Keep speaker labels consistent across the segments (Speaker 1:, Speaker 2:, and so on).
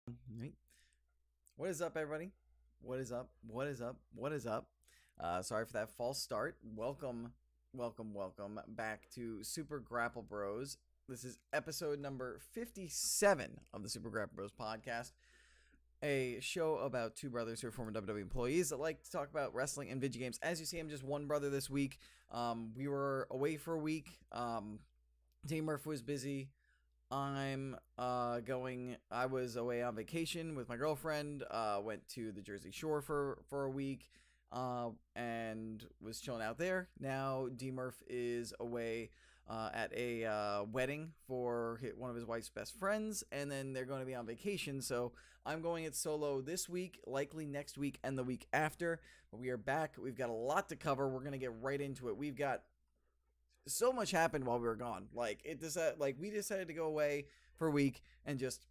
Speaker 1: Right. What is up, everybody? What is up? What is up? What is up? Sorry for that false start. Welcome back to Super Grapple Bros. This is episode number 57 of the Super Grapple Bros podcast, a show about two brothers who are former WWE employees that like to talk about wrestling and video games. As you see, I'm just one brother this week. We were away for a week. Team Murpho was busy. I was away on vacation with my girlfriend, went to the Jersey Shore for a week, and was chilling out there. Now D-Murph is away at a wedding for one of his wife's best friends, and then they're going to be on vacation, so I'm going it solo this week, likely next week and the week after. But we are back. We've got a lot to cover. We're going to get right into it. We've got so much happened while we were gone. We decided to go away for a week and just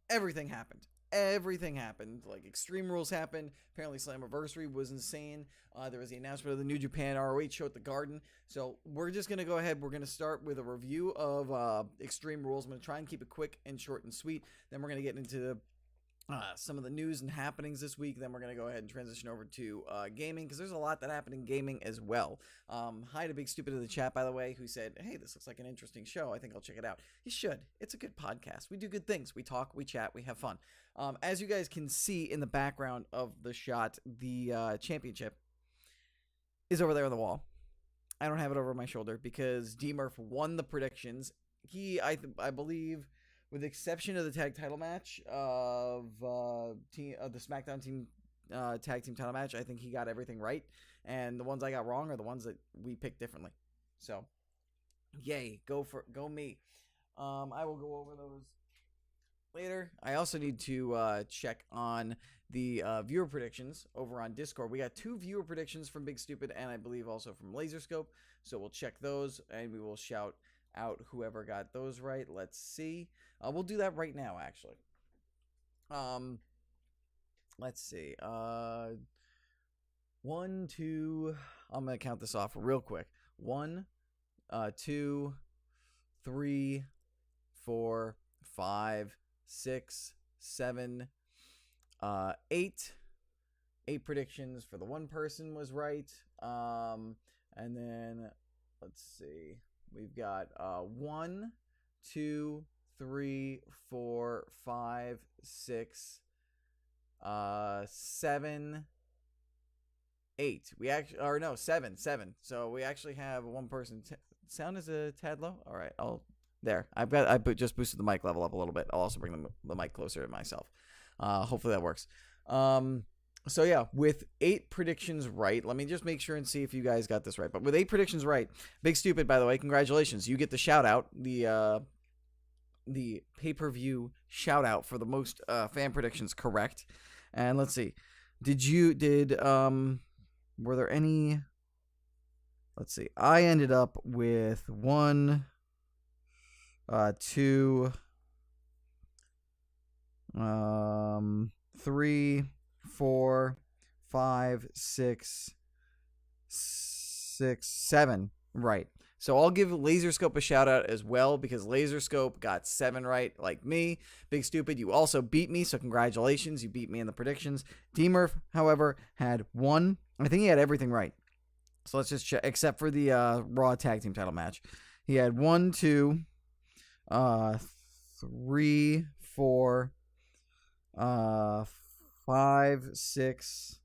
Speaker 1: everything happened. Everything happened. Like, Extreme Rules happened. Apparently Slammiversary was insane. There was the announcement of the New Japan ROH show at the Garden. So we're just going to go ahead. We're going to start with a review of Extreme Rules. I'm going to try and keep it quick and short and sweet. Then we're going to get into some of the news and happenings this week. Then we're going to go ahead and transition over to gaming, because there's a lot that happened in gaming as well. Hi to Big Stupid in the chat, by the way, who said, hey, this looks like an interesting show. I think I'll check it out. You should. It's a good podcast. We do good things. We talk, we chat, we have fun. As you guys can see in the background of the shot, the championship is over there on the wall. I don't have it over my shoulder because D-Murph won the predictions. I believe, with the exception of the tag title match of the SmackDown team tag team title match, I think he got everything right, and the ones I got wrong are the ones that we picked differently. So, yay, go me. I will go over those later. I also need to check on the viewer predictions over on Discord. We got 2 viewer predictions from Big Stupid, and I believe also from Laserscope. So we'll check those, and we will shout out whoever got those right. Let's see. We'll do that right now, actually. Let's see. 1, 2. I'm gonna count this off real quick. 1, 2, 3, 4, 5, 6, 7, 8. 8 predictions for the one person was right. And then let's see. We've got 1, 2, 3, 4, 5, 6, 7, 8. We actually, or no, 7. So we actually have one person. Sound is a tad low. All right, I just boosted the mic level up a little bit. I'll also bring the mic closer to myself. Hopefully that works. So yeah, with 8 predictions right, let me just make sure and see if you guys got this right. But with 8 predictions right, Big Stupid, by the way, congratulations. You get the shout out, the pay-per-view shout out for the most fan predictions correct. And let's see. Were there any? Let's see. I ended up with 1, 2, 3, 4, 5, 6, 7 right. So I'll give Laserscope a shout out as well, because Laserscope got 7 right, like me. Big Stupid, you also beat me, so congratulations. You beat me in the predictions. D-Murph, however, had 1. I think he had everything right. So let's just check, except for the Raw Tag Team title match. He had 1, 2, 3, 4, 5, 6,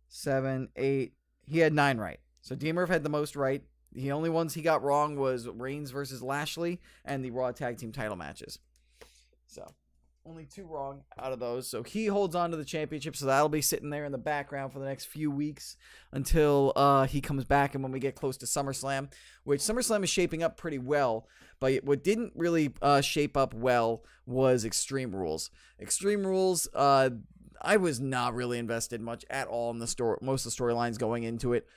Speaker 1: 7, 8. He had 9 right. So D-Murph had the most right. The only ones he got wrong was Reigns versus Lashley and the Raw Tag Team title matches. So only 2 wrong out of those. So he holds on to the championship. So that'll be sitting there in the background for the next few weeks until he comes back, and when we get close to SummerSlam, which SummerSlam is shaping up pretty well. But what didn't really shape up well was Extreme Rules. Extreme Rules, I was not really invested much at all in the story. Most of the storylines going into it.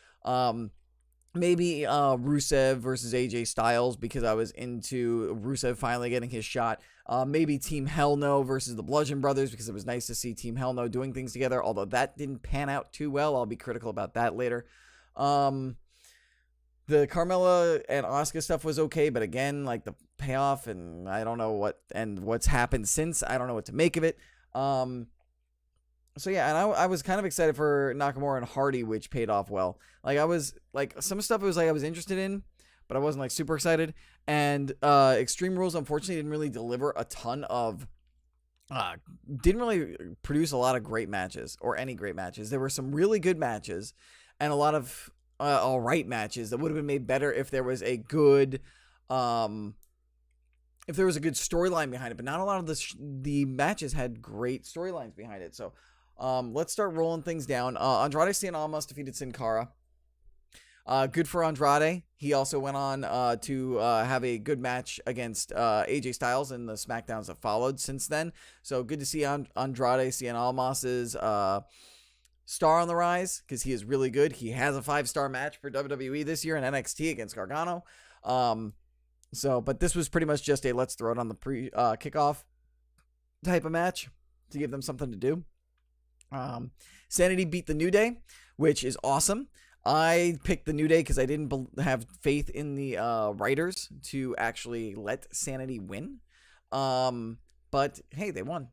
Speaker 1: Maybe Rusev versus AJ Styles, because I was into Rusev finally getting his shot. Maybe Team Hell No versus the Bludgeon Brothers, because it was nice to see Team Hell No doing things together, although that didn't pan out too well. I'll be critical about that later. The Carmella and Asuka stuff was okay, but again, like the payoff, and I don't know what's happened since. I don't know what to make of it. So yeah, and I was kind of excited for Nakamura and Hardy, which paid off well. Like I was like some stuff it was like I was interested in, but I wasn't like super excited. And Extreme Rules unfortunately didn't really deliver a ton of didn't really produce a lot of great matches or any great matches. There were some really good matches and a lot of all right matches that would have been made better if there was a good storyline behind it, but not a lot of the matches had great storylines behind it. So let's start rolling things down. Andrade Cien Almas defeated Sin Cara. Good for Andrade. He also went on to have a good match against AJ Styles in the SmackDowns that followed since then. So good to see Andrade Cien Almas's star on the rise, because he is really good. He has a 5-star match for WWE this year in NXT against Gargano. But this was pretty much just a let's throw it on the kickoff type of match to give them something to do. Sanity beat the New Day, which is awesome. I picked the New Day because I didn't have faith in the writers to actually let Sanity win. But hey, they won.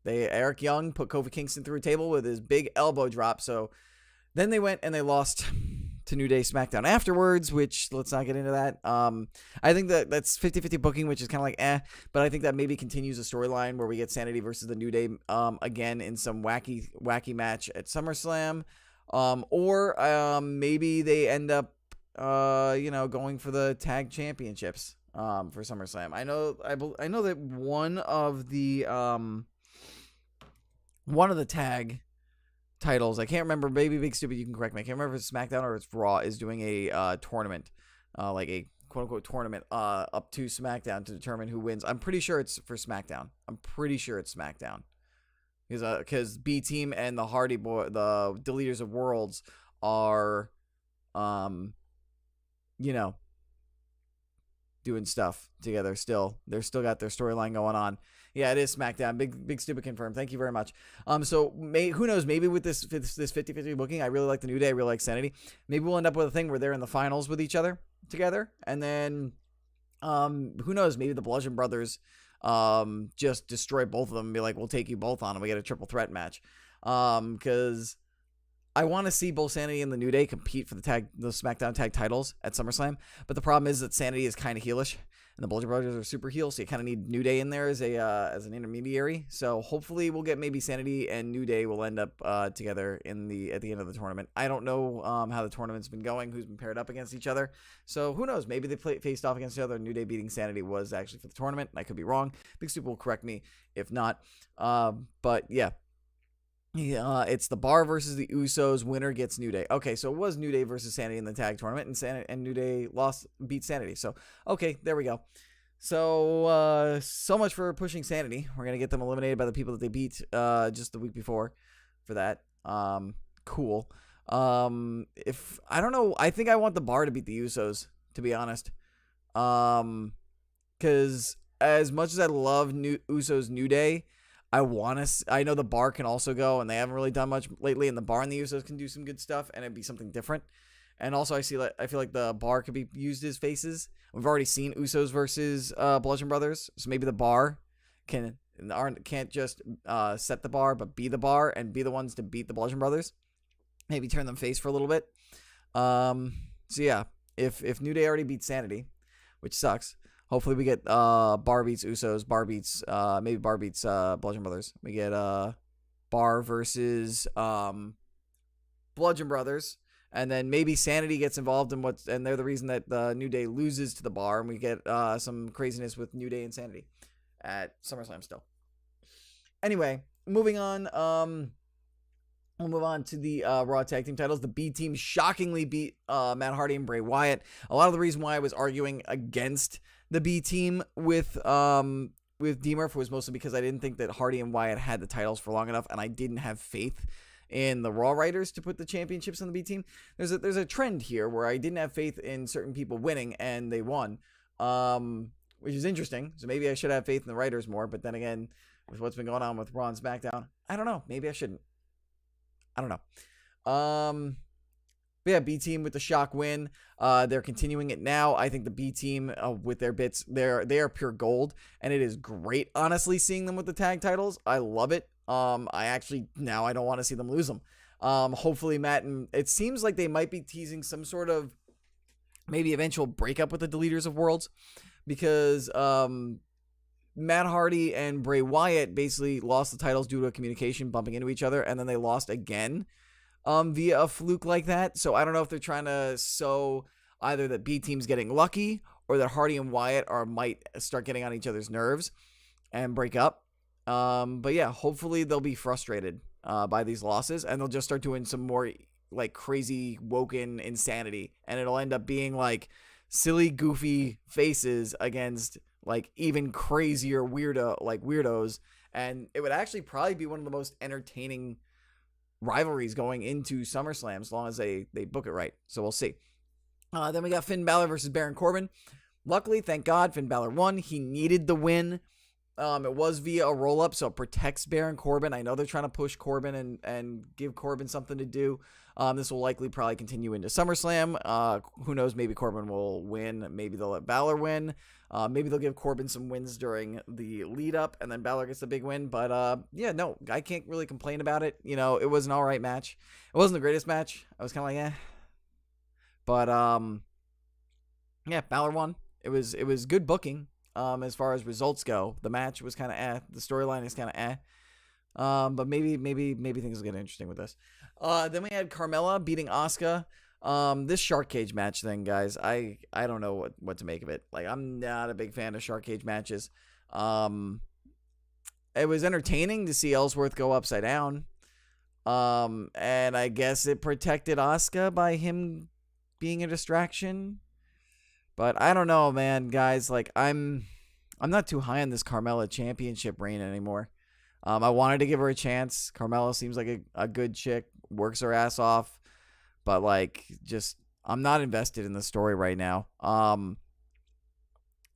Speaker 1: Eric Young put Kofi Kingston through a table with his big elbow drop. So then they went and they lost to New Day SmackDown afterwards, which let's not get into that. I think that's 50-50 booking, which is kind of like but I think that maybe continues a storyline where we get Sanity versus the New Day again in some wacky match at SummerSlam. Or maybe they end up going for the tag championships for SummerSlam. I know that one of the tag titles, I can't remember, maybe Big Stupid, you can correct me, I can't remember if it's SmackDown or it's Raw, is doing a tournament, like a quote-unquote tournament up to SmackDown to determine who wins. I'm pretty sure it's for SmackDown. Because B Team and the Hardy Boy, the Deleters of Worlds, are, doing stuff together still. They're still got their storyline going on. Yeah, it is SmackDown. Big Stupid confirmed. Thank you very much. So who knows? Maybe with this 50-50 booking, I really like the New Day. I really like Sanity. Maybe we'll end up with a thing where they're in the finals with each other together, and then who knows? Maybe the Bludgeon Brothers just destroy both of them and be like, we'll take you both on and we get a triple threat match. Because I want to see both Sanity and the New Day compete for the SmackDown tag titles at SummerSlam. But the problem is that Sanity is kind of heelish and the Bludgeon Brothers are super heel, so you kind of need New Day in there as an intermediary. So hopefully we'll get maybe Sanity and New Day will end up together at the end of the tournament. I don't know how the tournament's been going, who's been paired up against each other. So who knows? Maybe they faced off against each other. New Day beating Sanity was actually for the tournament. I could be wrong. Big Stupid will correct me if not. But yeah. It's the Bar versus the Usos. Winner gets New Day. Okay, so it was New Day versus Sanity in the tag tournament, and New Day beat Sanity. So, okay, there we go. So, so much for pushing Sanity. We're gonna get them eliminated by the people that they beat just the week before for that. Cool. If I don't know, I think I want the Bar to beat the Usos, to be honest. Because as much as I love Usos New Day, I know the Bar can also go, and they haven't really done much lately, and the Bar and the Usos can do some good stuff, and it'd be something different. And also, I feel like the Bar could be used as faces. We've already seen Usos versus Bludgeon Brothers, so maybe the Bar can't just set the bar, but be the Bar and be the ones to beat the Bludgeon Brothers. Maybe turn them face for a little bit. So yeah, if New Day already beats Sanity, which sucks. Hopefully we get Bar beats Usos, maybe Bar beats Bludgeon Brothers. We get Bar versus Bludgeon Brothers, and then maybe Sanity gets involved and they're the reason that the New Day loses to the Bar, and we get some craziness with New Day and Sanity at SummerSlam still. Anyway, moving on. We'll move on to the Raw Tag Team titles. The B Team shockingly beat Matt Hardy and Bray Wyatt. A lot of the reason why I was arguing against the B Team with D-Murph was mostly because I didn't think that Hardy and Wyatt had the titles for long enough, and I didn't have faith in the Raw writers to put the championships on the B Team. There's a trend here where I didn't have faith in certain people winning, and they won, which is interesting. So maybe I should have faith in the writers more, but then again, with what's been going on with Raw and SmackDown, I don't know. Maybe I shouldn't. I don't know. But yeah, B Team with the shock win. They're continuing it now. I think the B Team with their bits, they are pure gold, and it is great, honestly, seeing them with the tag titles. I love it. I don't want to see them lose them. Hopefully Matt, and it seems like they might be teasing some sort of maybe eventual breakup with the Deleters of Worlds, because Matt Hardy and Bray Wyatt basically lost the titles due to a communication bumping into each other, and then they lost again via a fluke like that. So I don't know if they're trying to sow either that B Team's getting lucky or that Hardy and Wyatt might start getting on each other's nerves and break up. But yeah, hopefully they'll be frustrated by these losses, and they'll just start doing some more like crazy woken insanity, and it'll end up being like silly, goofy faces against like even crazier weirdos, and it would actually probably be one of the most entertaining rivalries going into SummerSlam, as long as they book it right. So we'll see. Then we got Finn Balor versus Baron Corbin. Luckily, thank God, Finn Balor won. He needed the win. It was via a roll-up, so it protects Baron Corbin. I know they're trying to push Corbin and give Corbin something to do. This will likely probably continue into SummerSlam. Who knows? Maybe Corbin will win. Maybe they'll let Balor win. Maybe they'll give Corbin some wins during the lead-up, and then Balor gets the big win. But, yeah, no, I can't really complain about it. You know, it was an all right match. It wasn't the greatest match. I was kind of like, eh. But, yeah, Balor won. It was good booking. As far as results go, the match was kind of eh. The storyline is kind of eh. But maybe things will get interesting with this. Then we had Carmella beating Asuka. This shark cage match thing, guys, I don't know what to make of it. Like, I'm not a big fan of shark cage matches. It was entertaining to see Ellsworth go upside down. And I guess it protected Asuka by him being a distraction. But I don't know, man, guys. Like, I'm not too high on this Carmella championship reign anymore. I wanted to give her a chance. Carmella seems like a good chick, works her ass off, but like, just I'm not invested in the story right now.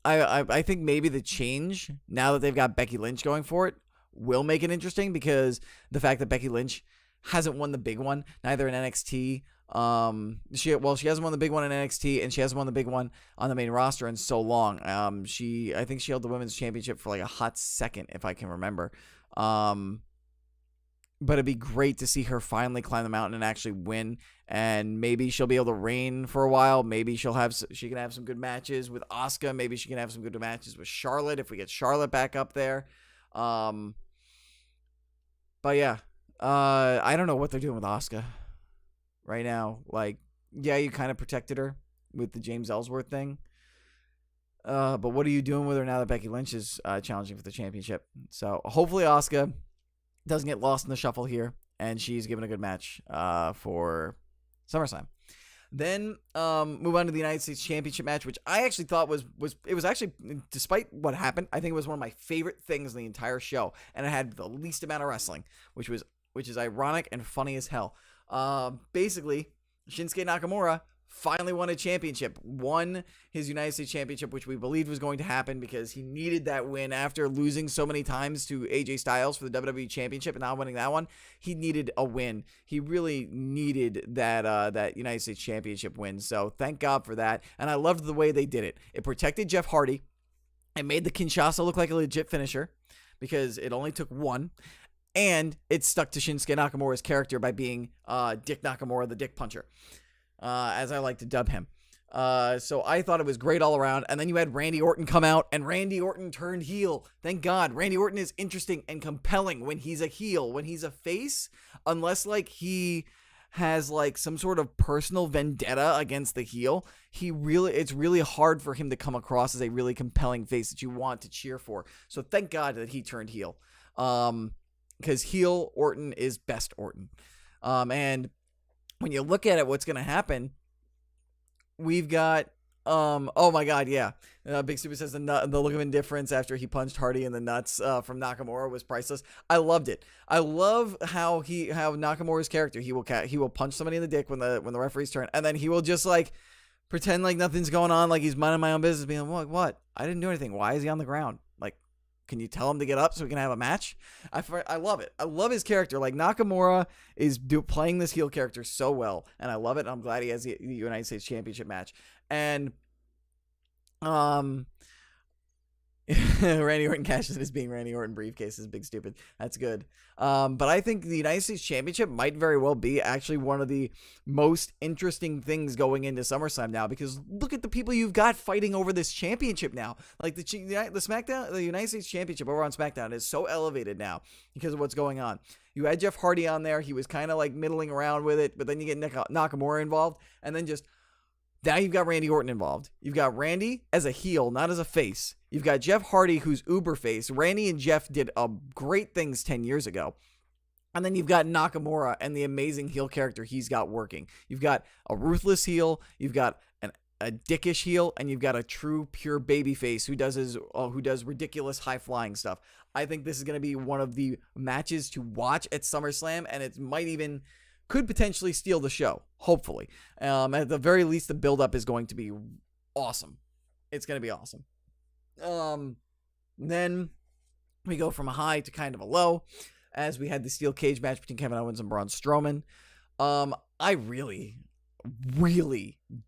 Speaker 1: I think maybe the change now that they've got Becky Lynch going for it will make it interesting, because the fact that Becky Lynch hasn't won the big one, neither in NXT. She hasn't won the big one in NXT, and she hasn't won the big one on the main roster in so long. I think she held the women's championship for like a hot second, if I can remember. But it'd be great to see her finally climb the mountain and actually win, and maybe she'll be able to reign for a while. Maybe she can have some good matches with Asuka. Maybe she can have some good matches with Charlotte if we get Charlotte back up there. But yeah, I don't know what they're doing with Asuka right now. Like, yeah, you kind of protected her with the James Ellsworth thing. But what are you doing with her now that Becky Lynch is challenging for the championship? So hopefully Asuka doesn't get lost in the shuffle here, and she's given a good match for SummerSlam. Then move on to the United States Championship match, which I actually thought was actually, despite what happened, I think it was one of my favorite things in the entire show, and it had the least amount of wrestling, which is ironic and funny as hell. Basically, Shinsuke Nakamura finally won a championship, won his United States Championship, which we believed was going to happen because he needed that win after losing so many times to AJ Styles for the WWE Championship and not winning that one. He needed a win. He really needed that United States Championship win. So thank God for that. And I loved the way they did it. It protected Jeff Hardy. It made the Kinshasa look like a legit finisher because it only took one. And it stuck to Shinsuke Nakamura's character by being Dick Nakamura, the Dick Puncher, as I like to dub him. So I thought it was great all around. And then you had Randy Orton come out, and Randy Orton turned heel. Thank God. Randy Orton is interesting and compelling when he's a heel. When he's a face, unless like he has like some sort of personal vendetta against the heel, it's really hard for him to come across as a really compelling face that you want to cheer for. So thank God that he turned heel. Because heel Orton is best Orton. And when you look at it, what's going to happen, we've got, oh my God, yeah. Big Super says the look of indifference after he punched Hardy in the nuts from Nakamura was priceless. I loved it. I love how Nakamura's character, he will punch somebody in the dick when the referee's turn, and then he will just like pretend like nothing's going on, like he's minding my own business, being like, what? I didn't do anything. Why is he on the ground? Like, Can you tell him to get up so we can have a match? I love it. I love his character. Like, Nakamura is playing this heel character so well, and I love it. I'm glad he has the United States Championship match. And Randy Orton cashes in as being Randy Orton briefcase is big stupid. That's good. But I think the United States Championship might very well be actually one of the most interesting things going into SummerSlam now, because look at the people you've got fighting over this championship now. Like the SmackDown, the United States Championship over on SmackDown is so elevated now because of what's going on. You had Jeff Hardy on there. He was kind of like middling around with it, but then you get Nakamura involved, and then just now you've got Randy Orton involved. You've got Randy as a heel, not as a face. You've got Jeff Hardy, who's uber face. Randy and Jeff did great things 10 years ago. And then you've got Nakamura and the amazing heel character he's got working. You've got a ruthless heel. You've got a dickish heel, and you've got a true pure baby face who does ridiculous high flying stuff. I think this is going to be one of the matches to watch at SummerSlam, and it could potentially steal the show, hopefully. At the very least, the build-up is going to be awesome. It's going to be awesome. Then we go from a high to kind of a low, as we had the steel cage match between Kevin Owens and Braun Strowman. I really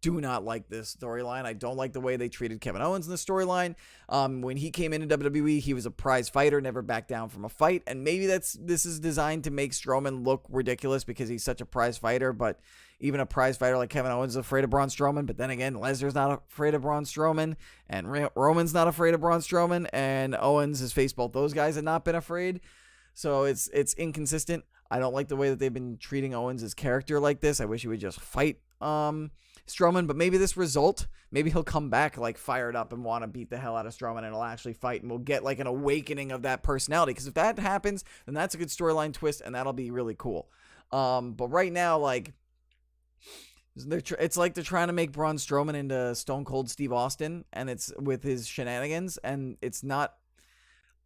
Speaker 1: do not like this storyline. I don't like the way they treated Kevin Owens in the storyline. When he came into WWE, he was a prize fighter, never backed down from a fight. And maybe this is designed to make Strowman look ridiculous because he's such a prize fighter. But even a prize fighter like Kevin Owens is afraid of Braun Strowman. But then again, Lesnar's not afraid of Braun Strowman, and Roman's not afraid of Braun Strowman, and Owens has faced both those guys and not been afraid. So it's inconsistent. I don't like the way that they've been treating Owens' character like this. I wish he would just fight Strowman, but maybe maybe he'll come back like fired up and want to beat the hell out of Strowman, and he'll actually fight, and we'll get like an awakening of that personality, because if that happens, then that's a good storyline twist, and that'll be really cool. But right now, like, it's like they're trying to make Braun Strowman into Stone Cold Steve Austin, and it's with his shenanigans, and it's not.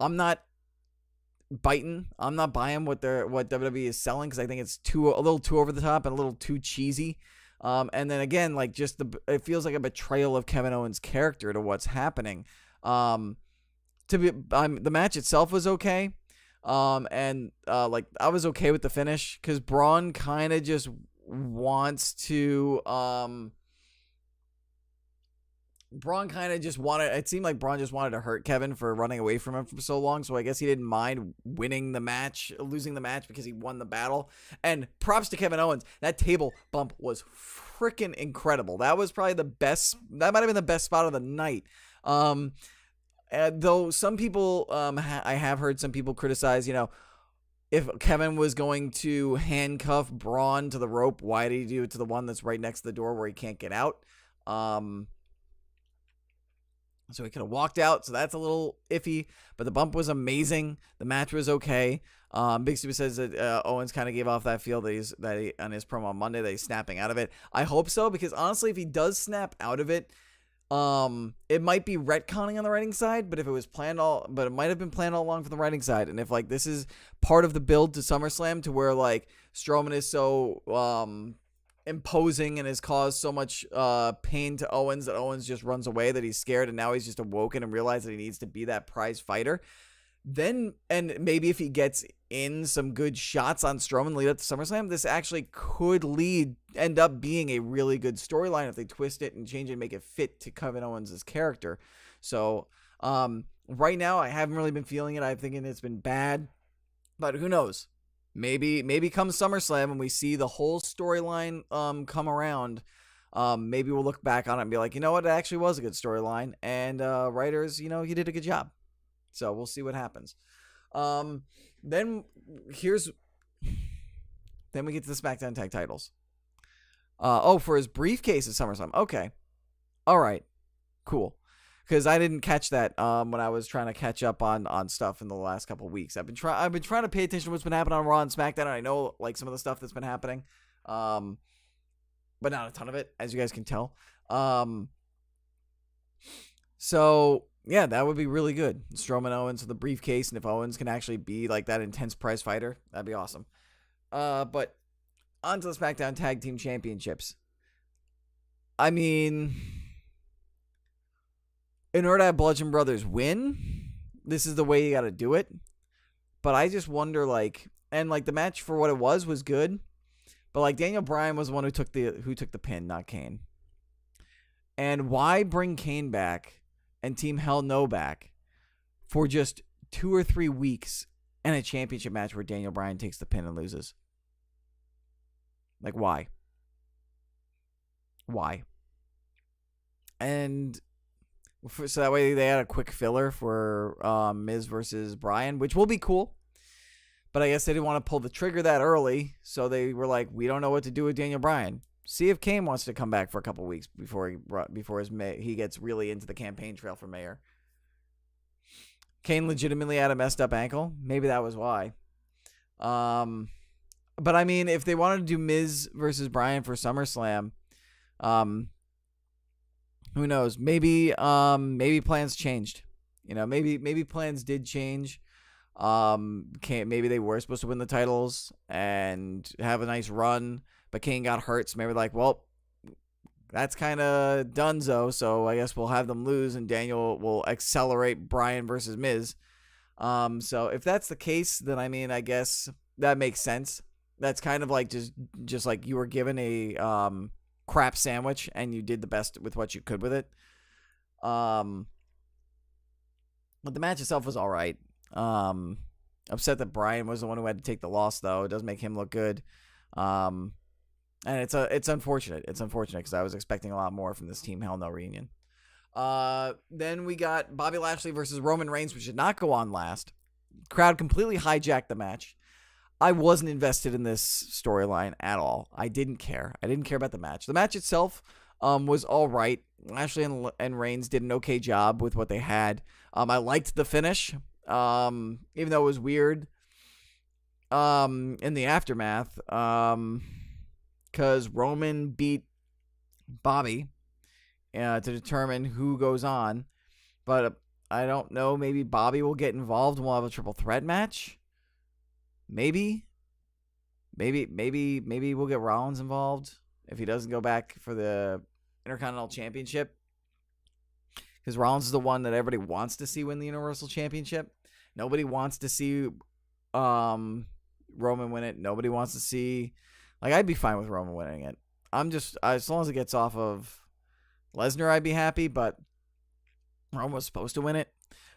Speaker 1: I'm not buying what WWE is selling, because I think it's a little too over the top and a little too cheesy. And then again, like, it feels like a betrayal of Kevin Owens' character to what's happening. The match itself was okay. Like, I was okay with the finish, because Braun kind of just wants to, it seemed like Braun just wanted to hurt Kevin for running away from him for so long, so I guess he didn't mind losing the match because he won the battle. And props to Kevin Owens, that table bump was freaking incredible. That was probably that might have been the best spot of the night. Though some people, I have heard some people criticize, if Kevin was going to handcuff Braun to the rope, why did he do it to the one that's right next to the door where he can't get out? So he could have walked out, so that's a little iffy. But the bump was amazing. The match was okay. Big Stupid says that Owens kind of gave off that feel that he on his promo on Monday that he's snapping out of it. I hope so, because honestly, if he does snap out of it, it might be retconning on the writing side. But if it was but it might have been planned all along from the writing side. And if like this is part of the build to SummerSlam, to where like Strowman is so imposing and has caused so much pain to Owens that Owens just runs away, that he's scared, and now he's just awoken and realized that he needs to be that prize fighter, then, and maybe if he gets in some good shots on Strowman lead up to SummerSlam, this actually could end up being a really good storyline if they twist it and change it and make it fit to Kevin Owens' character. So right now I haven't really been feeling it. I'm thinking it's been bad, but who knows? Maybe come SummerSlam when we see the whole storyline come around, maybe we'll look back on it and be like, you know what, it actually was a good storyline, and writers, you did a good job. So we'll see what happens. Then we get to the SmackDown Tag Titles. For his briefcase at SummerSlam. Okay. All right. Cool. Because I didn't catch that when I was trying to catch up on stuff in the last couple of weeks. I've been trying to pay attention to what's been happening on Raw and SmackDown, and I know like some of the stuff that's been happening, but not a ton of it, as you guys can tell. So yeah, that would be really good. Strowman Owens with the briefcase, and if Owens can actually be like that intense prize fighter, that'd be awesome. But on to the SmackDown Tag Team Championships. I mean, in order to have Bludgeon Brothers win, this is the way you got to do it. But I just wonder, like, and like the match for what it was good, but like Daniel Bryan was the one who took the pin, not Kane. And why bring Kane back and Team Hell No back for just 2 or 3 weeks and a championship match where Daniel Bryan takes the pin and loses? Like, why? Why? And so that way they had a quick filler for Miz versus Bryan, which will be cool. But I guess they didn't want to pull the trigger that early, so they were like, we don't know what to do with Daniel Bryan. See if Kane wants to come back for a couple weeks before he gets really into the campaign trail for mayor. Kane legitimately had a messed up ankle. Maybe that was why. But I mean, if they wanted to do Miz versus Bryan for SummerSlam, who knows? Maybe plans changed. You know, maybe plans did change. Maybe they were supposed to win the titles and have a nice run, but Kane got hurt, so maybe like, well, that's kind of donezo, so I guess we'll have them lose, and Daniel will accelerate Bryan versus Miz. So if that's the case, then I mean, I guess that makes sense. That's kind of like just like you were given a crap sandwich and you did the best with what you could with it. But the match itself was all right. Upset that Bryan was the one who had to take the loss, though. It does make him look good. And it's unfortunate. It's unfortunate because I was expecting a lot more from this Team Hell No reunion. Then we got Bobby Lashley versus Roman Reigns, which did not go on last. Crowd completely hijacked the match. I wasn't invested in this storyline at all. I didn't care. I didn't care about the match. The match itself was all right. Lashley and Reigns did an okay job with what they had. I liked the finish, even though it was weird in the aftermath, because Roman beat Bobby to determine who goes on. But I don't know. Maybe Bobby will get involved and we'll have a triple threat match. Maybe we'll get Rollins involved if he doesn't go back for the Intercontinental Championship. Because Rollins is the one that everybody wants to see win the Universal Championship. Nobody wants to see Roman win it. Nobody wants to see... Like, I'd be fine with Roman winning it. As long as it gets off of Lesnar, I'd be happy. But Roman was supposed to win it.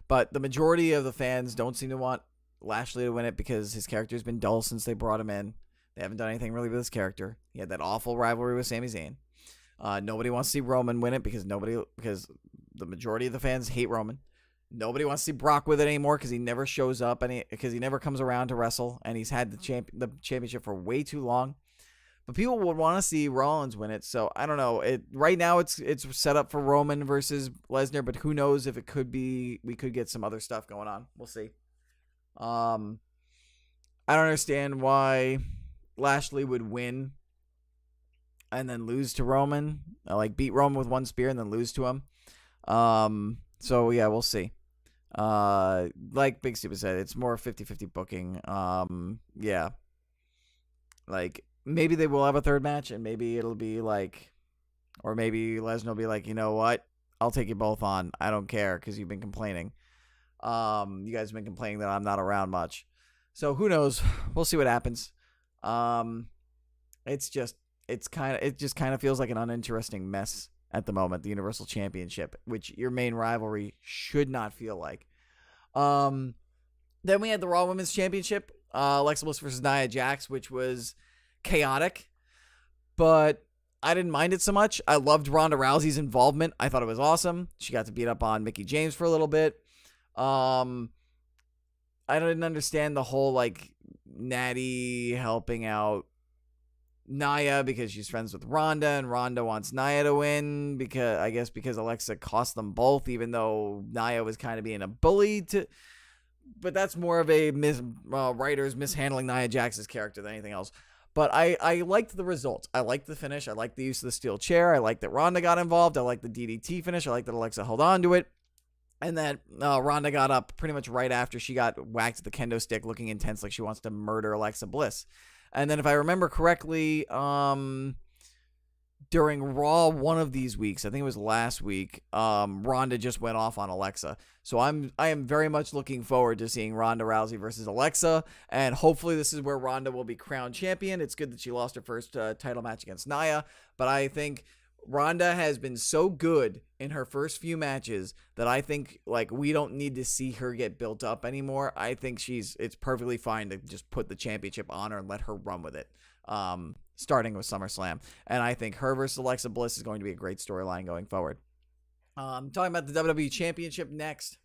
Speaker 1: But the majority of the fans don't seem to want Lashley to win it because his character's been dull since they brought him in. They haven't done anything really with his character. He had that awful rivalry with Sami Zayn. Nobody wants to see Roman win it because the majority of the fans hate Roman. Nobody wants to see Brock with it anymore because he never shows up and because he never comes around to wrestle, and he's had the championship for way too long. But people would want to see Rollins win it, so I don't know. Right now it's set up for Roman versus Lesnar, but who knows if it could be? We could get some other stuff going on. We'll see. I don't understand why Lashley would win and then lose to Roman. Like beat Roman with one spear and then lose to him. So yeah, we'll see. Like Big Stupid said, it's more 50-50 booking. Yeah. Like maybe they will have a third match and maybe it'll be like, or maybe Lesnar will be like, you know what? I'll take you both on. I don't care because you've been complaining. You guys have been complaining that I'm not around much. So who knows? We'll see what happens. It just kind of feels like an uninteresting mess at the moment, the Universal Championship, which your main rivalry should not feel like. Then we had the Raw Women's Championship, Alexa Bliss versus Nia Jax, which was chaotic, but I didn't mind it so much. I loved Ronda Rousey's involvement. I thought it was awesome. She got to beat up on Mickie James for a little bit. I didn't understand the whole like Natty helping out Nia because she's friends with Ronda and Ronda wants Nia to win because Alexa cost them both, even though Nia was kind of being a bully but that's more of a writers mishandling Nia Jax's character than anything else. But I liked the result. I liked the finish. I liked the use of the steel chair. I liked that Ronda got involved. I liked the DDT finish. I liked that Alexa held on to it. And that Ronda got up pretty much right after she got whacked with the kendo stick, looking intense like she wants to murder Alexa Bliss. And then if I remember correctly, during Raw one of these weeks, I think it was last week, Ronda just went off on Alexa. So I am very much looking forward to seeing Ronda Rousey versus Alexa, and hopefully this is where Ronda will be crowned champion. It's good that she lost her first title match against Nia, but I think Ronda has been so good in her first few matches that I think like we don't need to see her get built up anymore. I think it's perfectly fine to just put the championship on her and let her run with it. Starting with SummerSlam. And I think her versus Alexa Bliss is going to be a great storyline going forward. Talking about the WWE Championship next.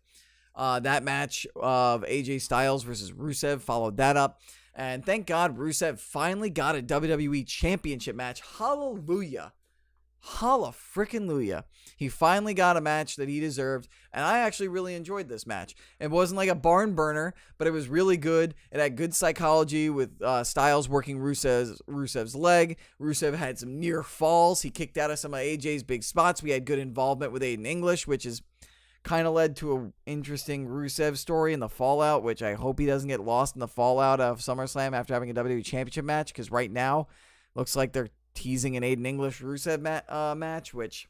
Speaker 1: That match of AJ Styles versus Rusev followed that up. And thank God Rusev finally got a WWE Championship match. Hallelujah. Hallelujah. He finally got a match that he deserved, and I actually really enjoyed this match. It wasn't like a barn burner, but it was really good. It had good psychology with Styles working Rusev's leg. Rusev had some near falls. He kicked out of some of AJ's big spots. We had good involvement with Aiden English, which is kind of led to an interesting Rusev story in the fallout, which I hope he doesn't get lost in the fallout of SummerSlam after having a WWE Championship match, because right now looks like they're teasing an Aiden English Rusev match, which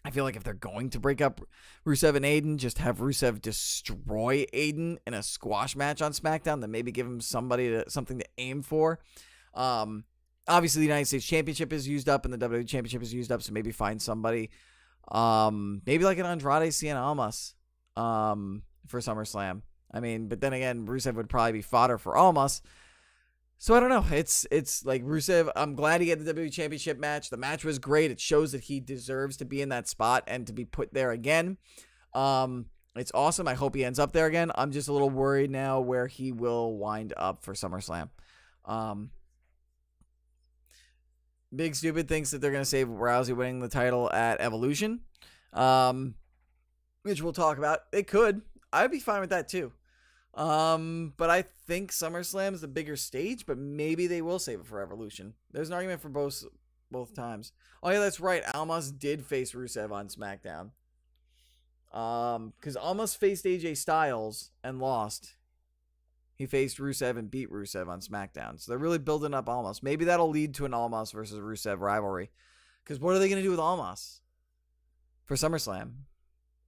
Speaker 1: I feel like if they're going to break up Rusev and Aiden, just have Rusev destroy Aiden in a squash match on SmackDown, then maybe give him something to aim for. Obviously, the United States Championship is used up and the WWE Championship is used up, so maybe find somebody, maybe like an Andrade Cien Almas for SummerSlam. I mean, but then again, Rusev would probably be fodder for Almas. So I don't know. It's like Rusev. I'm glad he had the WWE Championship match. The match was great. It shows that he deserves to be in that spot and to be put there again. It's awesome. I hope he ends up there again. I'm just a little worried now where he will wind up for SummerSlam. Big Stupid thinks that they're going to save Rousey winning the title at Evolution, which we'll talk about. It could. I'd be fine with that too. But I think SummerSlam is the bigger stage, but maybe they will save it for Evolution. There's an argument for both times. Oh yeah, that's right. Almas did face Rusev on SmackDown. Because Almas faced AJ Styles and lost. He faced Rusev and beat Rusev on SmackDown. So they're really building up Almas. Maybe that'll lead to an Almas versus Rusev rivalry. Because what are they going to do with Almas for SummerSlam?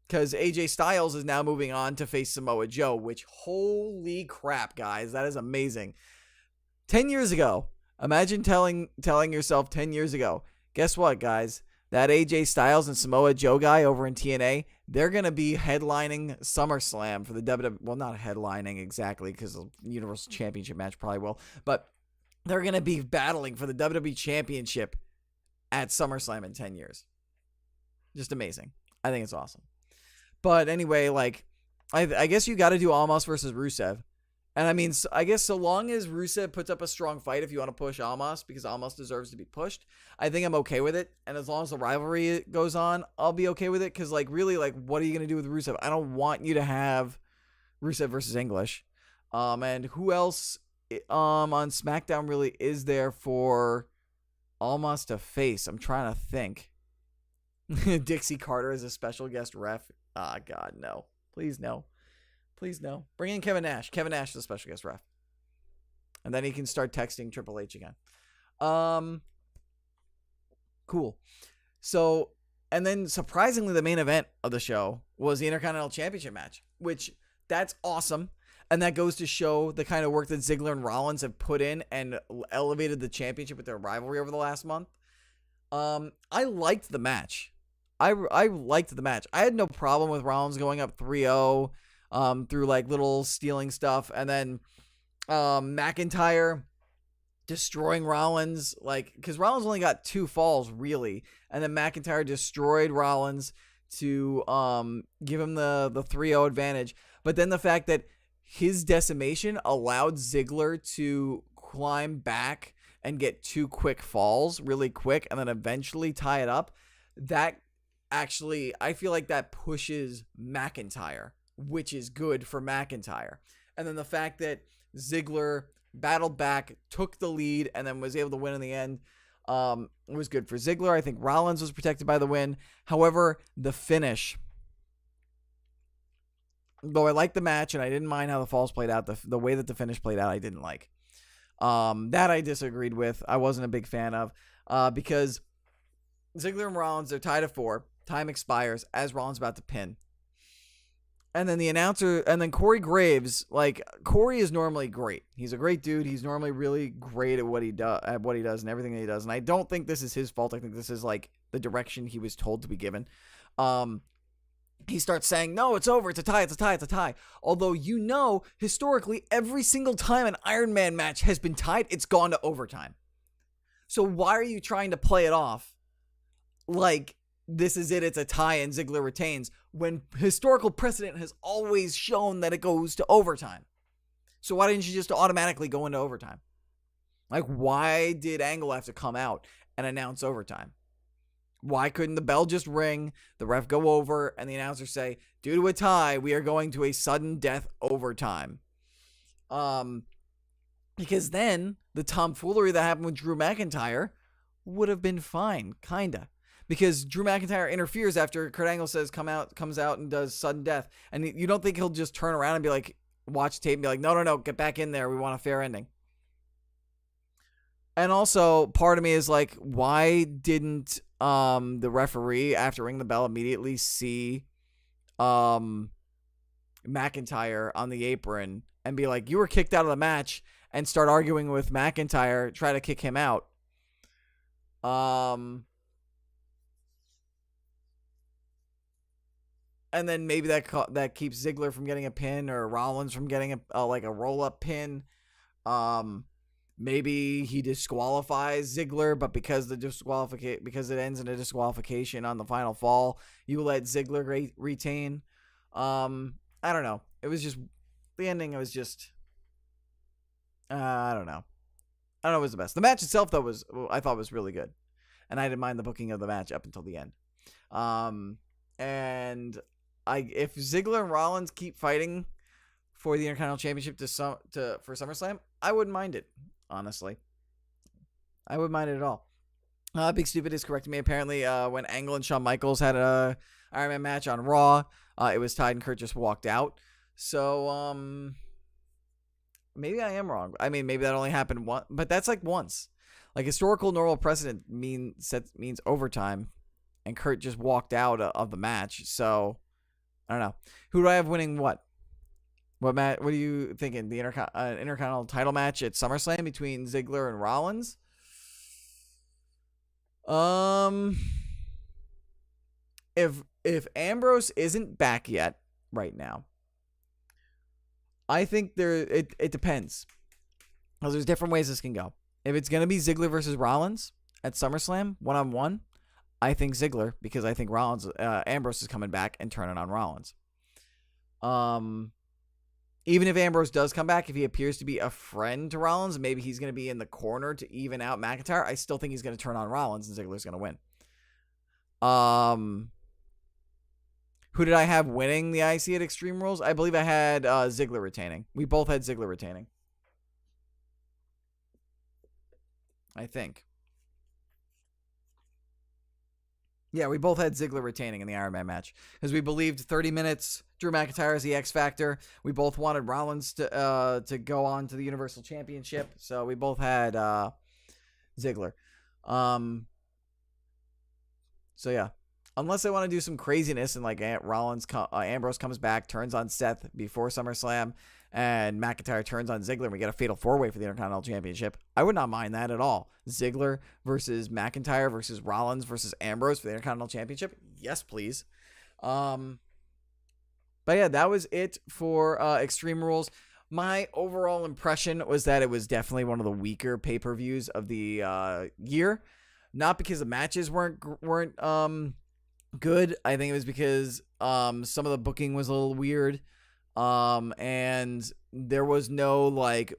Speaker 1: Because AJ Styles is now moving on to face Samoa Joe, which, holy crap, guys, that is amazing. 10 years ago, imagine telling yourself 10 years ago, guess what, guys? That AJ Styles and Samoa Joe guy over in TNA, they're going to be headlining SummerSlam for the WWE. Well, not headlining exactly, because the Universal Championship match probably will. But they're going to be battling for the WWE Championship at SummerSlam in 10 years. Just amazing. I think it's awesome. But anyway, like, I guess you got to do Almas versus Rusev. And I mean, I guess so long as Rusev puts up a strong fight, if you want to push Almas, because Almas deserves to be pushed, I think I'm okay with it. And as long as the rivalry goes on, I'll be okay with it. Because, like, really, like, what are you going to do with Rusev? I don't want you to have Rusev versus English. And who else on SmackDown really is there for Almas to face? I'm trying to think. Dixie Carter as a special guest ref. Ah, God, no. Please, no. Please, no. Bring in Kevin Nash. Kevin Nash is a special guest ref. And then he can start texting Triple H again. Cool. So, and then surprisingly, the main event of the show was the Intercontinental Championship match, which that's awesome. And that goes to show the kind of work that Ziggler and Rollins have put in and elevated the championship with their rivalry over the last month. I liked the match. I liked the match. I had no problem with Rollins going up 3-0 through like little stealing stuff. And then McIntyre destroying Rollins, like, because Rollins only got 2 falls really. And then McIntyre destroyed Rollins to give him the 3-0 advantage. But then the fact that his decimation allowed Ziggler to climb back and get 2 quick falls really quick and then eventually tie it up, that actually, I feel like that pushes McIntyre, which is good for McIntyre. And then the fact that Ziggler battled back, took the lead, and then was able to win in the end was good for Ziggler. I think Rollins was protected by the win. However, the finish, though I liked the match and I didn't mind how the falls played out, the way that the finish played out, I didn't like. That I disagreed with. I wasn't a big fan of because Ziggler and Rollins, they're tied at 4. Time expires as Rollins about to pin. And then the announcer, and then Corey Graves, like, Corey is normally great. He's a great dude. He's normally really great at what he does, and everything that he does. And I don't think this is his fault. I think this is like the direction he was told to be given. He starts saying, no, it's over. It's a tie. It's a tie. It's a tie. Although, historically, every single time an Iron Man match has been tied, it's gone to overtime. So why are you trying to play it off like this is it, it's a tie and Ziggler retains, when historical precedent has always shown that it goes to overtime? So why didn't you just automatically go into overtime? Like, why did Angle have to come out and announce overtime? Why couldn't the bell just ring, the ref go over, and the announcer say, due to a tie, we are going to a sudden death overtime? Because then the tomfoolery that happened with Drew McIntyre would have been fine, kinda. Because Drew McIntyre interferes after Kurt Angle comes out and does sudden death. And you don't think he'll just turn around and be like, watch tape and be like, no, get back in there. We want a fair ending. And also, part of me is like, why didn't the referee, after ringing the bell, immediately see McIntyre on the apron and be like, you were kicked out of the match, and start arguing with McIntyre, try to kick him out? And then maybe that keeps Ziggler from getting a pin, or Rollins from getting a roll-up pin. Maybe he disqualifies Ziggler, but because it ends in a disqualification on the final fall, you let Ziggler retain. I don't know. It was just the ending. It was just I don't know. I don't know. It was the best. The match itself, though, I thought was really good, and I didn't mind the booking of the match up until the end. And if Ziggler and Rollins keep fighting for the Intercontinental Championship for SummerSlam, I wouldn't mind it, honestly. I wouldn't mind it at all. Big Stupid is correcting me. Apparently, when Angle and Shawn Michaels had a Iron Man match on Raw, it was tied and Kurt just walked out. So, maybe I am wrong. I mean, maybe that only happened once, but that's like once. Like, historical normal precedent means overtime, and Kurt just walked out of the match. So, I don't know. Who do I have winning what? What are you thinking? The Intercontinental title match at SummerSlam between Ziggler and Rollins? If Ambrose isn't back yet right now, I think it depends. Because there's different ways this can go. If it's going to be Ziggler versus Rollins at SummerSlam, 1-on-1, I think Ziggler, because I think Ambrose is coming back and turning on Rollins. Even if Ambrose does come back, if he appears to be a friend to Rollins, maybe he's going to be in the corner to even out McIntyre, I still think he's going to turn on Rollins and Ziggler's going to win. Who did I have winning the IC at Extreme Rules? I believe I had Ziggler retaining. We both had Ziggler retaining, I think. Yeah, we both had Ziggler retaining in the Iron Man match because we believed 30 minutes, Drew McIntyre is the X Factor. We both wanted Rollins to go on to the Universal Championship, so we both had Ziggler. So yeah, unless they want to do some craziness and like Ambrose comes back, turns on Seth before SummerSlam, and McIntyre turns on Ziggler, and we get a fatal 4-way for the Intercontinental Championship, I would not mind that at all. Ziggler versus McIntyre versus Rollins versus Ambrose for the Intercontinental Championship. Yes, please. But yeah, that was it for Extreme Rules. My overall impression was that it was definitely one of the weaker pay-per-views of the year. Not because the matches weren't good. I think it was because some of the booking was a little weird. And there was no like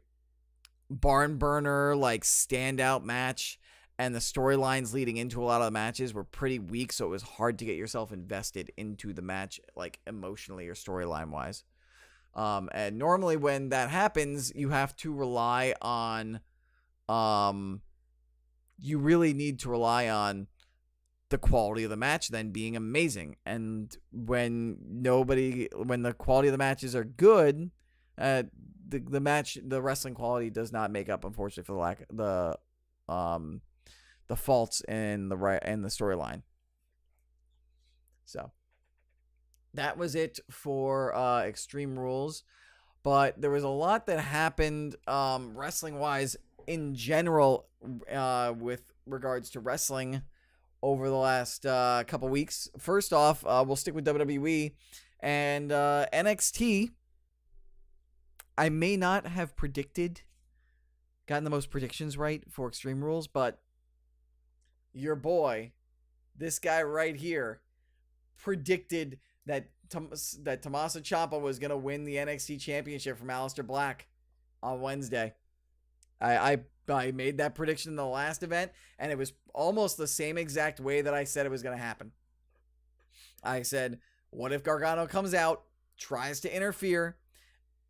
Speaker 1: barn burner, like standout match, and the storylines leading into a lot of the matches were pretty weak. So it was hard to get yourself invested into the match, like emotionally or storyline wise. And normally when that happens, you have to rely on, you really need to rely on the quality of the match then being amazing. And when the quality of the matches are good, the wrestling quality does not make up, unfortunately, for the the faults in the storyline. So that was it for Extreme Rules. But there was a lot that happened wrestling wise in general with regards to wrestling over the last couple weeks. First off, we'll stick with WWE and NXT. I may not have gotten the most predictions right for Extreme Rules, but your boy, this guy right here, predicted that Tommaso Ciampa was going to win the NXT Championship from Aleister Black on Wednesday. I made that prediction in the last event, and it was almost the same exact way that I said it was going to happen. I said, what if Gargano comes out, tries to interfere,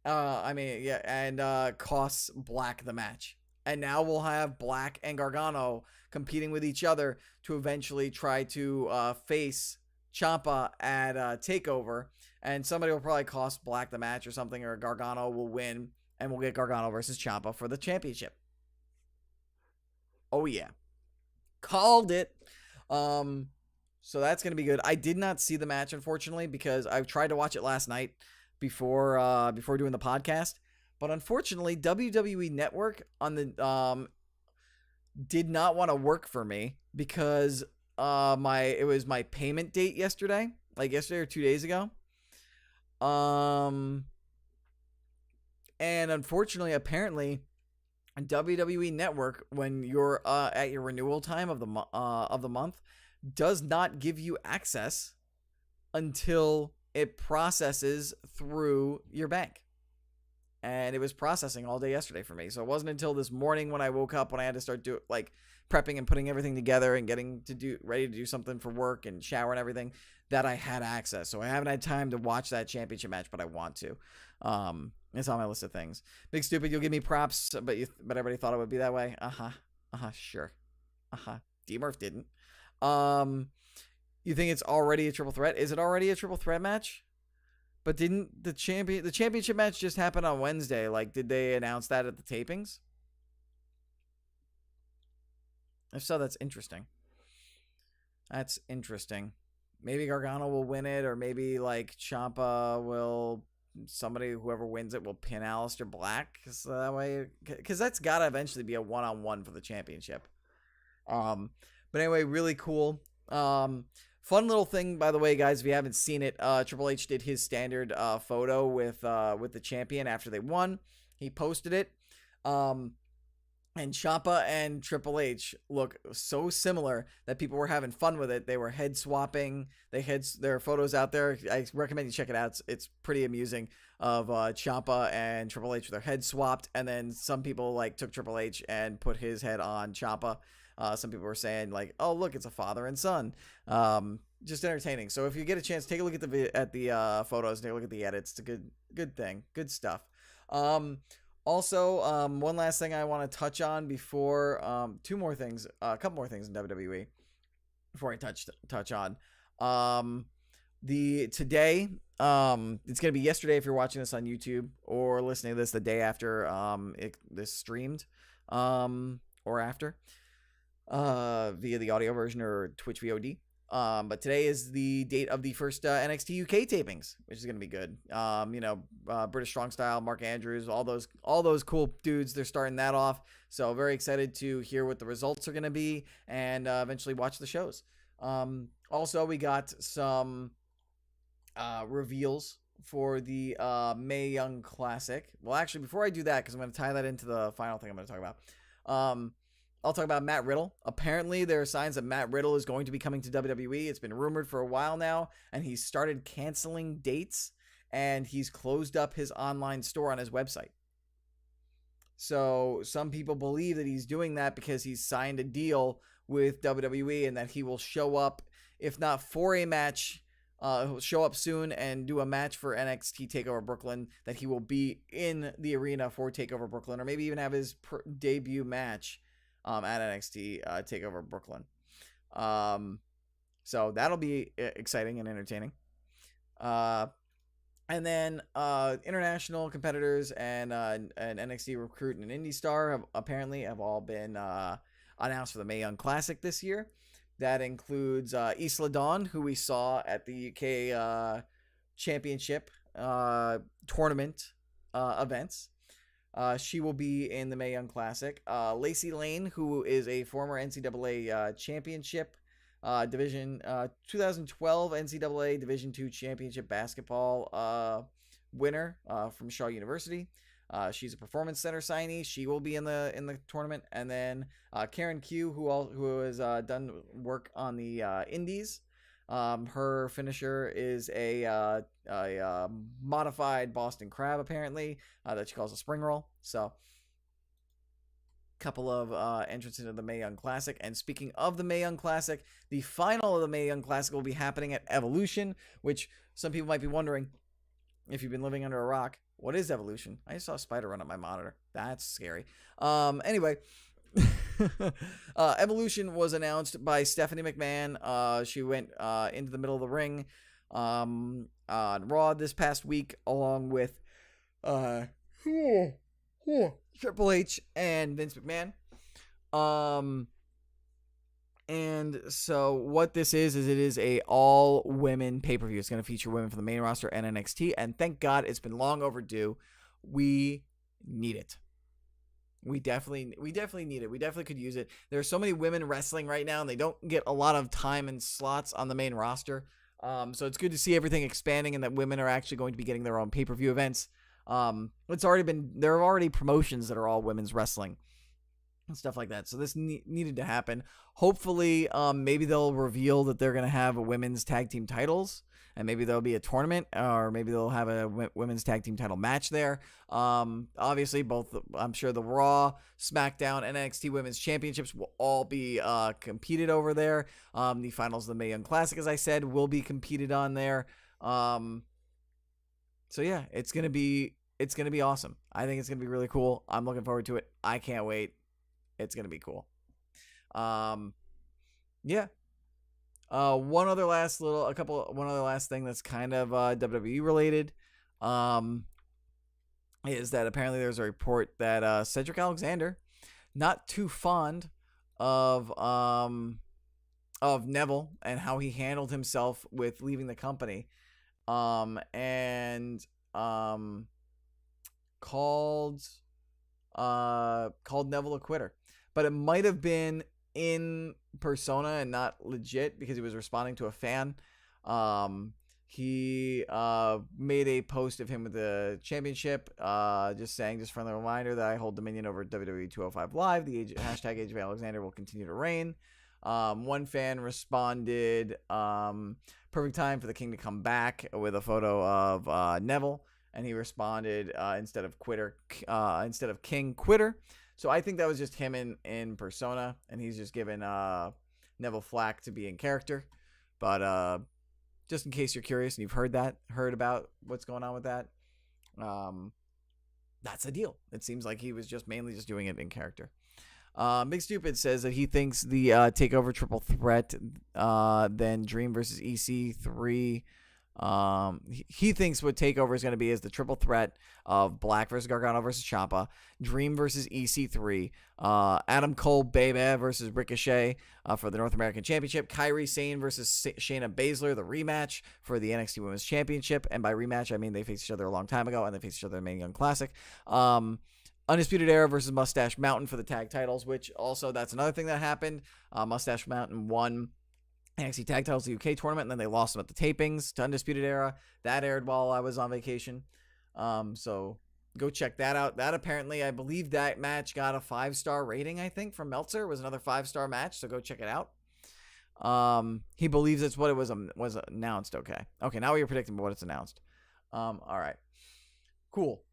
Speaker 1: and costs Black the match? And now we'll have Black and Gargano competing with each other to eventually try to face Ciampa at TakeOver, and somebody will probably cost Black the match or something, or Gargano will win, and we'll get Gargano versus Ciampa for the championship. Oh yeah, called it. So that's gonna be good. I did not see the match, unfortunately, because I tried to watch it last night before doing the podcast, but unfortunately WWE Network on the did not want to work for me because it was my payment date yesterday or 2 days ago. And unfortunately, apparently, WWE Network, when you're at your renewal time of the month, does not give you access until it processes through your bank. And it was processing all day yesterday for me. So it wasn't until this morning when I woke up, when I had to start prepping and putting everything together and getting ready to do something for work and shower and everything, that I had access. So I haven't had time to watch that championship match, but I want to. It's on my list of things. Big Stupid, you'll give me props, but everybody thought it would be that way. Sure. D-Murph didn't. You think it's already a triple threat? Is it already a triple threat match? But didn't the championship match just happen on Wednesday? Did they announce that at the tapings? If so, that's interesting. That's interesting. Maybe Gargano will win it, or maybe Ciampa will. Whoever wins it will pin Aleister Black, so that way, because that's gotta eventually be a one-on-one for the championship. But anyway, really cool. Fun little thing, by the way, guys, if you haven't seen it, Triple H did his standard photo with the champion after they won. He posted it. And Ciampa and Triple H look so similar that people were having fun with it. They were head swapping. They had their photos out there. I recommend you check it out. It's pretty amusing of Ciampa and Triple H with their heads swapped. And then some people took Triple H and put his head on Ciampa. Some people were saying oh, look, it's a father and son. Just entertaining. So if you get a chance, take a look at the photos, take a look at the edits. It's a good thing. Good stuff. Also, one last thing I want to touch on before a couple more things in WWE before I touch on. Today, it's gonna be yesterday if you're watching this on YouTube, or listening to this the day after this streamed, or after, via the audio version or Twitch VOD. But today is the date of the first NXT UK tapings, which is going to be good. British Strong Style, Mark Andrews, all those cool dudes, they're starting that off. So very excited to hear what the results are going to be, and eventually watch the shows. Also, we got some reveals for the Mae Young Classic. Well, actually, before I do that, because I'm going to tie that into the final thing I'm going to talk about. I'll talk about Matt Riddle. Apparently, there are signs that Matt Riddle is going to be coming to WWE. It's been rumored for a while now, and he's started canceling dates, and he's closed up his online store on his website. So some people believe that he's doing that because he's signed a deal with WWE, and that he will show up, if not for a match, he'll show up soon and do a match for NXT Takeover Brooklyn, that he will be in the arena for Takeover Brooklyn, or maybe even have his debut match at NXT Takeover Brooklyn. So that'll be exciting and entertaining. And then international competitors and NXT Recruit and Indie Star have all been announced for the Mae Young Classic this year. That includes Isla Dawn, who we saw at the UK Championship tournament events. She will be in the Mae Young Classic. Lacey Lane, who is a former NCAA Championship Division 2012 NCAA Division II Championship basketball winner from Shaw University. She's a Performance Center signee. She will be in the tournament. And then Karen Q, who has done work on the Indies. Her finisher is a modified Boston Crab, apparently, that she calls a spring roll. So, couple of entrants into the Mae Young Classic. And speaking of the Mae Young Classic, the final of the Mae Young Classic will be happening at Evolution, which some people might be wondering, if you've been living under a rock, what is Evolution? I just saw a spider run up my monitor. That's scary. Anyway, Evolution was announced by Stephanie McMahon. She went into the middle of the ring on Raw this past week, along with Triple H and Vince McMahon. And so what this is it is a all women pay-per-view. It's going to feature women from the main roster and NXT, and thank God, it's been long overdue. We need it. We definitely need it. We definitely could use it. There are so many women wrestling right now, and they don't get a lot of time and slots on the main roster. So it's good to see everything expanding and that women are actually going to be getting their own pay-per-view events. There are already promotions that are all women's wrestling and stuff like that. So this needed to happen. Hopefully, maybe they'll reveal that they're going to have women's tag team titles, and maybe there'll be a tournament, or maybe they'll have a women's tag team title match there. Obviously, both, I'm sure the Raw, SmackDown, and NXT Women's Championships will all be competed over there. The finals of the Mae Young Classic, as I said, will be competed on there. So yeah, it's gonna be awesome. I think it's gonna be really cool. I'm looking forward to it. I can't wait. It's gonna be cool. Yeah. One other last thing that's kind of WWE related, is that apparently there's a report that Cedric Alexander, not too fond of Neville and how he handled himself with leaving the company, and called Neville a quitter. But it might have been in persona and not legit, because he was responding to a fan. He made a post of him with the championship, just friendly reminder that I hold dominion over WWE 205 Live. The hashtag Age of Alexander will continue to reign. One fan responded, perfect time for the king to come back, with a photo of Neville. And he responded, instead of king, quitter. So I think that was just him in persona, and he's just giving Neville flack to be in character. But just in case you're curious and you've heard about what's going on with that, that's the deal. It seems like he was just mainly just doing it in character. Big Stupid says that he thinks the Takeover triple threat, then Dream versus EC3. He thinks what Takeover is going to be is the triple threat of Black versus Gargano versus Ciampa, Dream versus EC3, Adam Cole Bebe versus Ricochet for the North American Championship, Kairi Sane versus Shayna Baszler, the rematch for the NXT Women's Championship, and by rematch I mean they faced each other a long time ago, and they faced each other in the Mae Young Classic. Undisputed Era versus Mustache Mountain for the tag titles, which also, that's another thing that happened. Mustache Mountain won NXT Tag Titles the UK tournament, and then they lost them at the tapings to Undisputed Era. That aired while I was on vacation. So go check that out. That apparently, I believe that match got a 5-star rating, I think, from Meltzer. It was another 5-star match, so go check it out. He believes it's what it was announced. Okay, now you're predicting what it's announced. All right. Cool.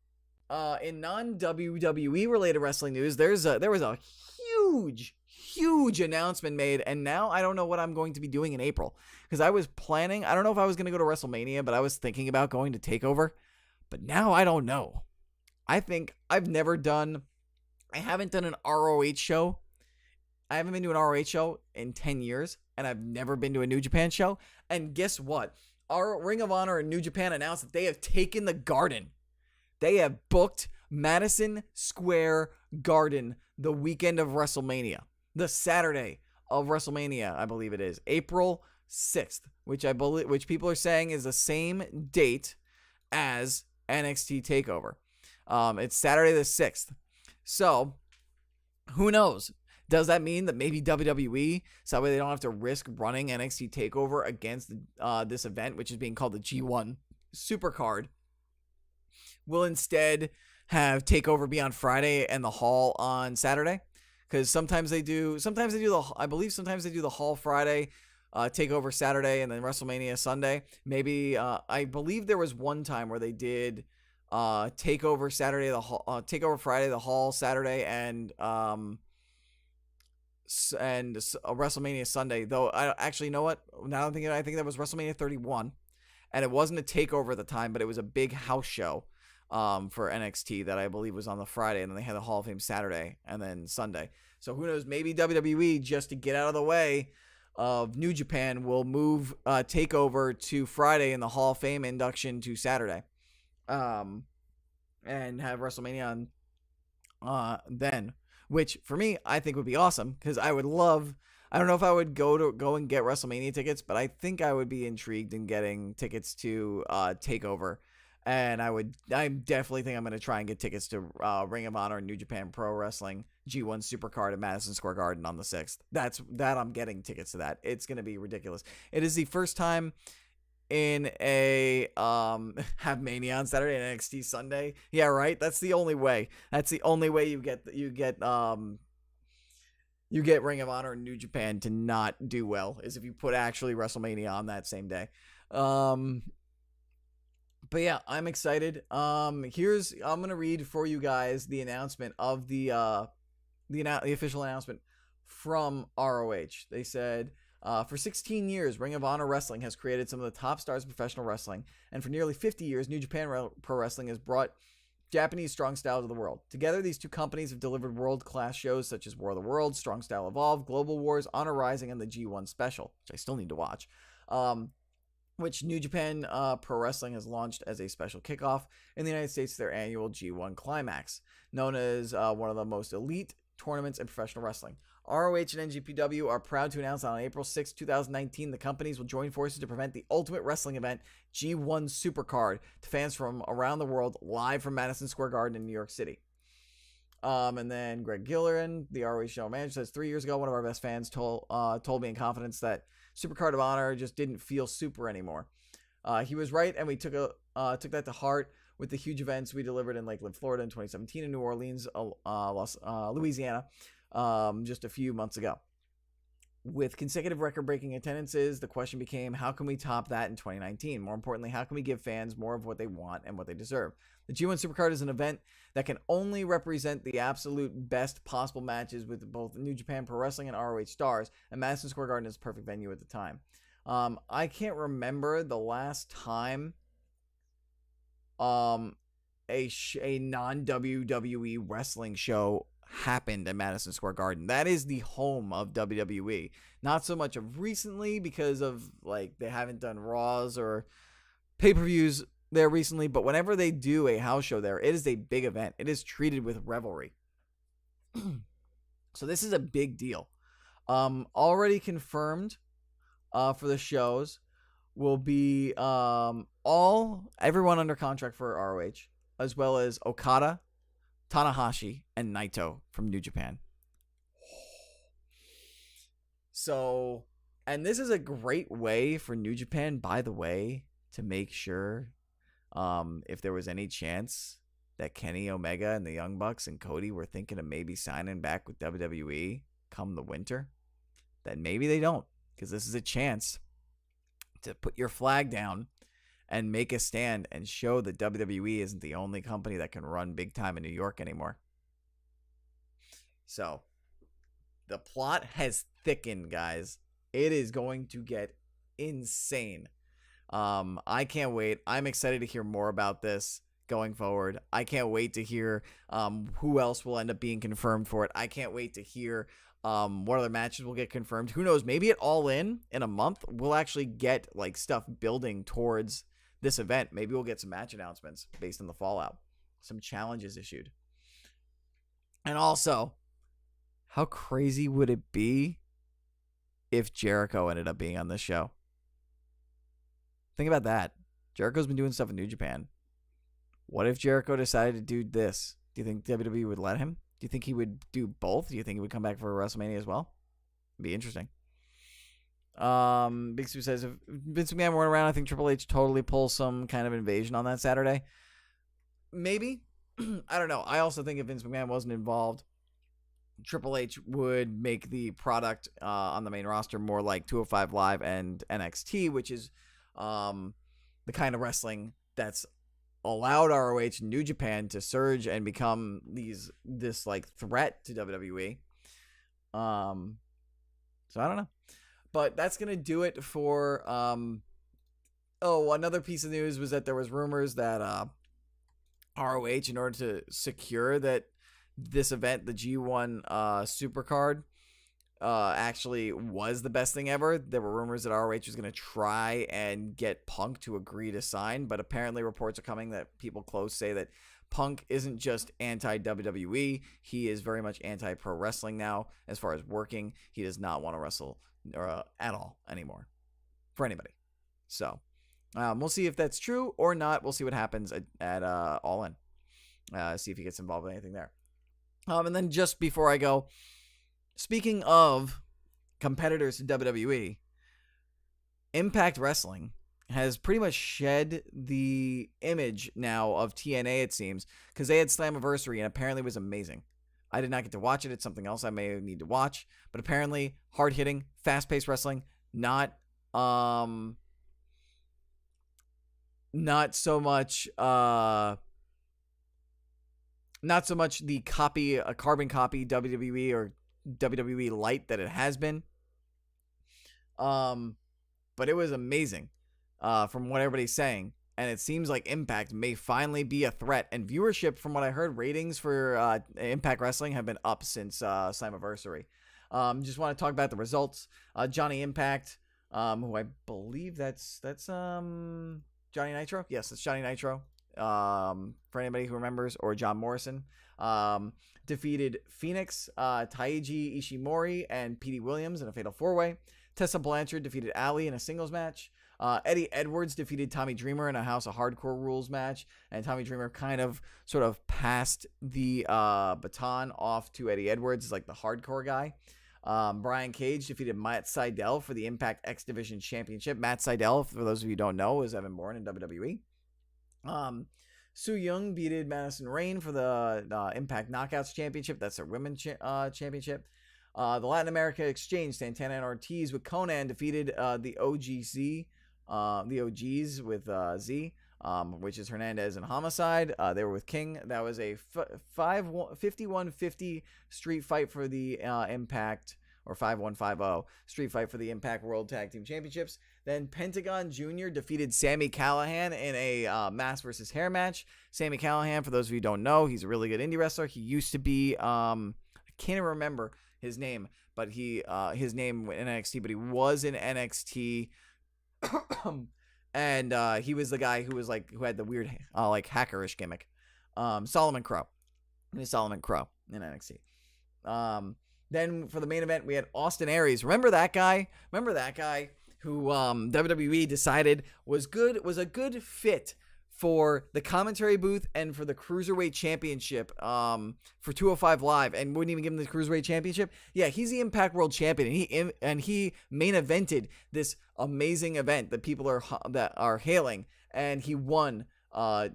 Speaker 1: In non-WWE related wrestling news, there was a huge announcement made, and now I don't know what I'm going to be doing in April, because I was planning, I don't know if I was going to go to WrestleMania, but I was thinking about going to TakeOver, but now I don't know. I think I haven't done an ROH show. I haven't been to an ROH show in 10 years, and I've never been to a New Japan show, and guess what? Our Ring of Honor and New Japan announced that they have taken the Garden. They have booked Madison Square Garden the weekend of WrestleMania. the Saturday of WrestleMania, I believe it is, April 6th, which people are saying is the same date as NXT Takeover. It's Saturday the 6th. So, who knows? Does that mean that maybe WWE, so that way they don't have to risk running NXT Takeover against this event, which is being called the G1 Supercard, will instead have Takeover be on Friday and the Hall on Saturday? Because sometimes they do the Hall Friday, Takeover Saturday, and then WrestleMania Sunday. Maybe I believe there was one time where they did Takeover Saturday, Takeover Friday, the Hall Saturday, and a WrestleMania Sunday. Though I actually, you know what? Now I'm thinking, I think that was WrestleMania 31, and it wasn't a Takeover at the time, but it was a big house show for NXT that I believe was on the Friday, and then they had the Hall of Fame Saturday and then Sunday. So who knows? Maybe WWE, just to get out of the way of New Japan, will move Takeover to Friday and the Hall of Fame induction to Saturday, and have WrestleMania on then. Which for me, I think would be awesome, because I would love. I don't know if I would go and get WrestleMania tickets, but I think I would be intrigued in getting tickets to Takeover. And I definitely think I'm going to try and get tickets to Ring of Honor and New Japan Pro Wrestling G1 Supercard at Madison Square Garden on the 6th. I'm getting tickets to that. It's going to be ridiculous. It is the first time in a have Mania on Saturday and NXT Sunday. Yeah, right. That's the only way. That's the only way you get Ring of Honor and New Japan to not do well, is if you put actually WrestleMania on that same day. But yeah, I'm excited. I'm gonna read for you guys the announcement of the official announcement from ROH. They said, for 16 years, Ring of Honor Wrestling has created some of the top stars of professional wrestling, and for nearly 50 years, New Japan Pro Wrestling has brought Japanese strong style to the world. Together, these two companies have delivered world-class shows such as War of the Worlds, Strong Style Evolved, Global Wars, Honor Rising, and the G1 Special, which I still need to watch. Which New Japan Pro Wrestling has launched as a special kickoff in the United States to their annual G1 Climax, known as one of the most elite tournaments in professional wrestling. ROH and NJPW are proud to announce that on April 6, 2019, the companies will join forces to present the ultimate wrestling event, G1 Supercard, to fans from around the world, live from Madison Square Garden in New York City. And then Greg Gillerin, the ROH general manager, says 3 years ago, one of our best fans told me in confidence that Supercard of Honor just didn't feel super anymore. He was right, and we took that to heart with the huge events we delivered in Lakeland, Florida in 2017 and New Orleans, Louisiana, just a few months ago. With consecutive record-breaking attendances, the question became, how can we top that in 2019? More importantly, how can we give fans more of what they want and what they deserve? The G1 Supercard is an event that can only represent the absolute best possible matches with both New Japan Pro Wrestling and ROH stars, and Madison Square Garden is a perfect venue at the time. I can't remember the last time a non-WWE wrestling show happened at Madison Square Garden. That is the home of WWE. Not so much of recently, because of they haven't done Raws or pay-per-views there recently, but whenever they do a house show there, it is a big event. It is treated with revelry. So this is a big deal. Already confirmed for the shows will be everyone under contract for ROH, as well as Okada, Tanahashi, and Naito from New Japan. So, and this is a great way for New Japan, by the way, to make sure if there was any chance that Kenny Omega and the Young Bucks and Cody were thinking of maybe signing back with WWE come the winter, that maybe they don't, because this is a chance to put your flag down and make a stand and show that WWE isn't the only company that can run big time in New York anymore. So, the plot has thickened, guys. It is going to get insane. I can't wait. I'm excited to hear more about this going forward. I can't wait to hear who else will end up being confirmed for it. I can't wait to hear what other matches will get confirmed. Who knows? Maybe at All In a month, we'll actually get stuff building towards this event. Maybe we'll get some match announcements based on the fallout, some challenges issued. And also, how crazy would it be if Jericho ended up being on this show? Think about that. Jericho's been doing stuff in New Japan. What if Jericho decided to do this? Do you think WWE would let him? Do you think he would do both? Do you think he would come back for WrestleMania as well? It'd be interesting. Big Sue says, if Vince McMahon weren't around, I think Triple H totally pulls some kind of invasion on that Saturday. Maybe. I don't know. I also think if Vince McMahon wasn't involved, Triple H would make the product on the main roster more like 205 Live and NXT, which is the kind of wrestling that's allowed ROH and New Japan to surge and become this like threat to WWE. So I don't know. But that's going to do it for another piece of news was that there was rumors that ROH, in order to secure that this event, the G1 Supercard, actually was the best thing ever. There were rumors that ROH was going to try and get Punk to agree to sign, but apparently reports are coming that people close say that Punk isn't just anti-WWE. He is very much anti-pro wrestling now as far as working. He does not want to wrestle at all anymore for anybody. So we'll see if that's true or not. We'll see what happens at All In. See if he gets involved with anything there. And then just before I go, speaking of competitors to WWE, Impact Wrestling has pretty much shed the image now of TNA, it seems, because they had Slammiversary and apparently it was amazing. I did not get to watch it. It's something else I may need to watch, but apparently hard-hitting, fast-paced wrestling, not so much the carbon copy WWE or WWE Light that it has been. But it was amazing from what everybody's saying. And it seems like Impact may finally be a threat. And viewership, from what I heard, ratings for Impact Wrestling have been up since Slammiversary. Just want to talk about the results. Johnny Impact, who I believe that's Johnny Nitro. Yes, it's Johnny Nitro. For anybody who remembers, or John Morrison, defeated Phoenix, Taiji Ishimori, and Petey Williams in a fatal 4-way. Tessa Blanchard defeated Ali in a singles match. Eddie Edwards defeated Tommy Dreamer in a House of Hardcore rules match, and Tommy Dreamer sort of passed the baton off to Eddie Edwards as like the hardcore guy. Brian Cage defeated Matt Sydal for the Impact X Division Championship. Matt Sydal, for those of you who don't know, is Evan Bourne in WWE. Su Yung beated Madison Rayne for the Impact Knockouts Championship. That's their women's championship. The Latin America Exchange, Santana and Ortiz with Conan defeated the OGs with Z, which is Hernandez and Homicide. They were with King. That was a 51-50 street fight for the Impact, or 5150 street fight for the Impact World Tag Team Championships. Then Pentagon Jr. defeated Sami Callihan in a mask versus hair match. Sami Callihan, for those of you who don't know, he's a really good indie wrestler. He used to be, I can't even remember his name, but his name in NXT, but he was in NXT. And he was the guy who had the weird hackerish gimmick. Solomon Crow. He was Solomon Crow in NXT. Then for the main event, we had Austin Aries. Remember that guy who WWE decided was a good fit for the commentary booth and for the Cruiserweight Championship for 205 Live, and wouldn't even give him the Cruiserweight Championship? Yeah, he's the Impact World Champion, and he main evented this amazing event that people are hailing, and he won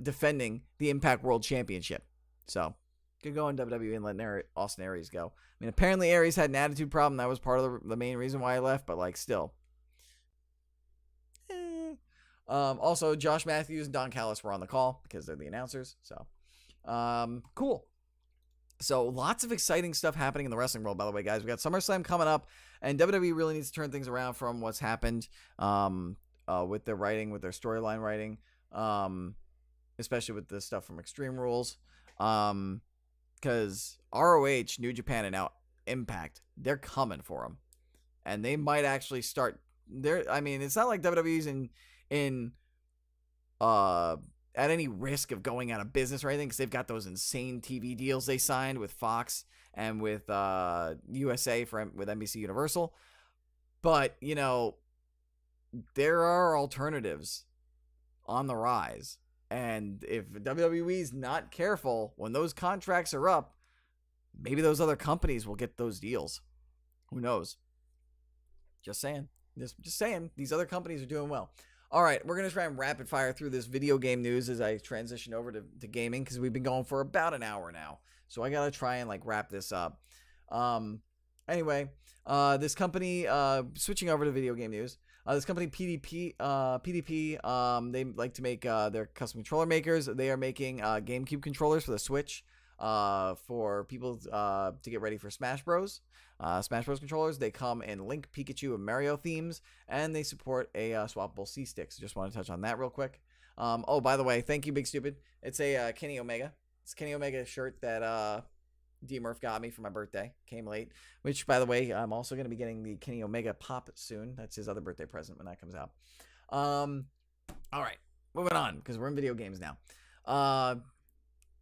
Speaker 1: defending the Impact World Championship. So good going WWE and letting Austin Aries go. I mean, apparently Aries had an attitude problem. That was part of the main reason why I left, but still. Also, Josh Matthews and Don Callis were on the call because they're the announcers. So, cool. So, lots of exciting stuff happening in the wrestling world, by the way, guys. We got SummerSlam coming up, and WWE really needs to turn things around from what's happened with their writing, with their storyline writing, especially with the stuff from Extreme Rules. Because ROH, New Japan, and now Impact, they're coming for them. And they might actually start... it's not like WWE's in at any risk of going out of business or anything, because they've got those insane TV deals they signed with Fox and with USA with NBC Universal. But, you know, there are alternatives on the rise. And if WWE's not careful, when those contracts are up, maybe those other companies will get those deals. Who knows? Just saying. Just saying. These other companies are doing well. All right, we're going to try and rapid fire through this video game news as I transition over to gaming, because we've been going for about an hour now. So I got to try and wrap this up. Anyway, this company, switching over to video game news, this company PDP, they like to make their custom controller makers. They are making GameCube controllers for the Switch for people to get ready for Smash Bros. Smash Bros. Controllers. They come in Link, Pikachu, and Mario themes, and they support a swappable C-stick. So just want to touch on that real quick. Oh, by the way, thank you, Big Stupid. It's a Kenny Omega. It's a Kenny Omega shirt that D. Murph got me for my birthday. Came late. Which, by the way, I'm also going to be getting the Kenny Omega Pop soon. That's his other birthday present when that comes out. All right, moving on, because we're in video games now.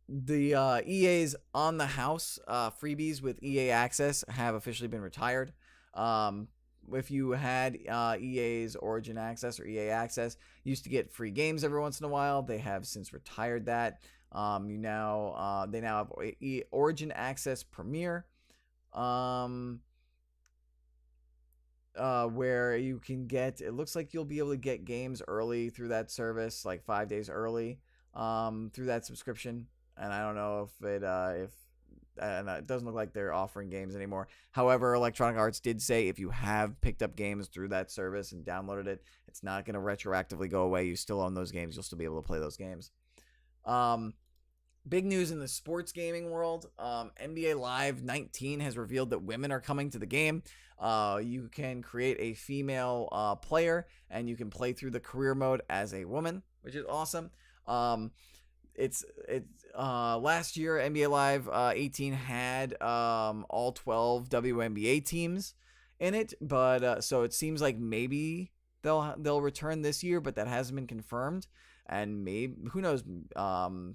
Speaker 1: The EA's On the House freebies with EA Access have officially been retired. If you had EA's Origin Access or EA Access, you used to get free games every once in a while. They have since retired that. They now have Origin Access Premier, where you can get, it looks like you'll be able to get games early through that service, like 5 days early, through that subscription. And I don't know if it doesn't look like they're offering games anymore. However, Electronic Arts did say if you have picked up games through that service and downloaded it, it's not going to retroactively go away. You still own those games. You'll still be able to play those games. Big news in the sports gaming world. NBA Live 19 has revealed that women are coming to the game. You can create a female player, and you can play through the career mode as a woman, which is awesome. It's last year NBA Live 18 had all 12 WNBA teams in it, but so it seems like maybe they'll return this year, but that hasn't been confirmed. And maybe, who knows,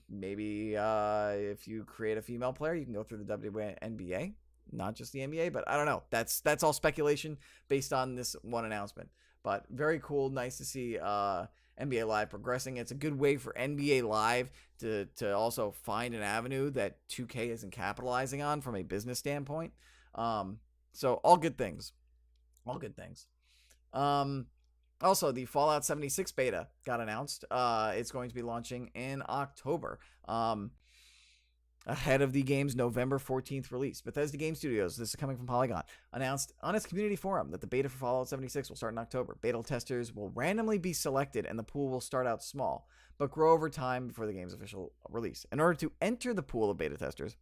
Speaker 1: maybe if you create a female player, you can go through the WNBA, not just the NBA, but I don't know. That's all speculation based on this one announcement. But very cool, nice to see NBA Live progressing. It's a good way for NBA Live to also find an avenue that 2K isn't capitalizing on from a business standpoint. So all good things. All good things. Also, the Fallout 76 beta got announced. It's going to be launching in October, ahead of the game's November 14th release. Bethesda Game Studios, this is coming from Polygon, announced on its community forum that the beta for Fallout 76 will start in October. Beta testers will randomly be selected, and the pool will start out small, but grow over time before the game's official release. In order to enter the pool of beta testers,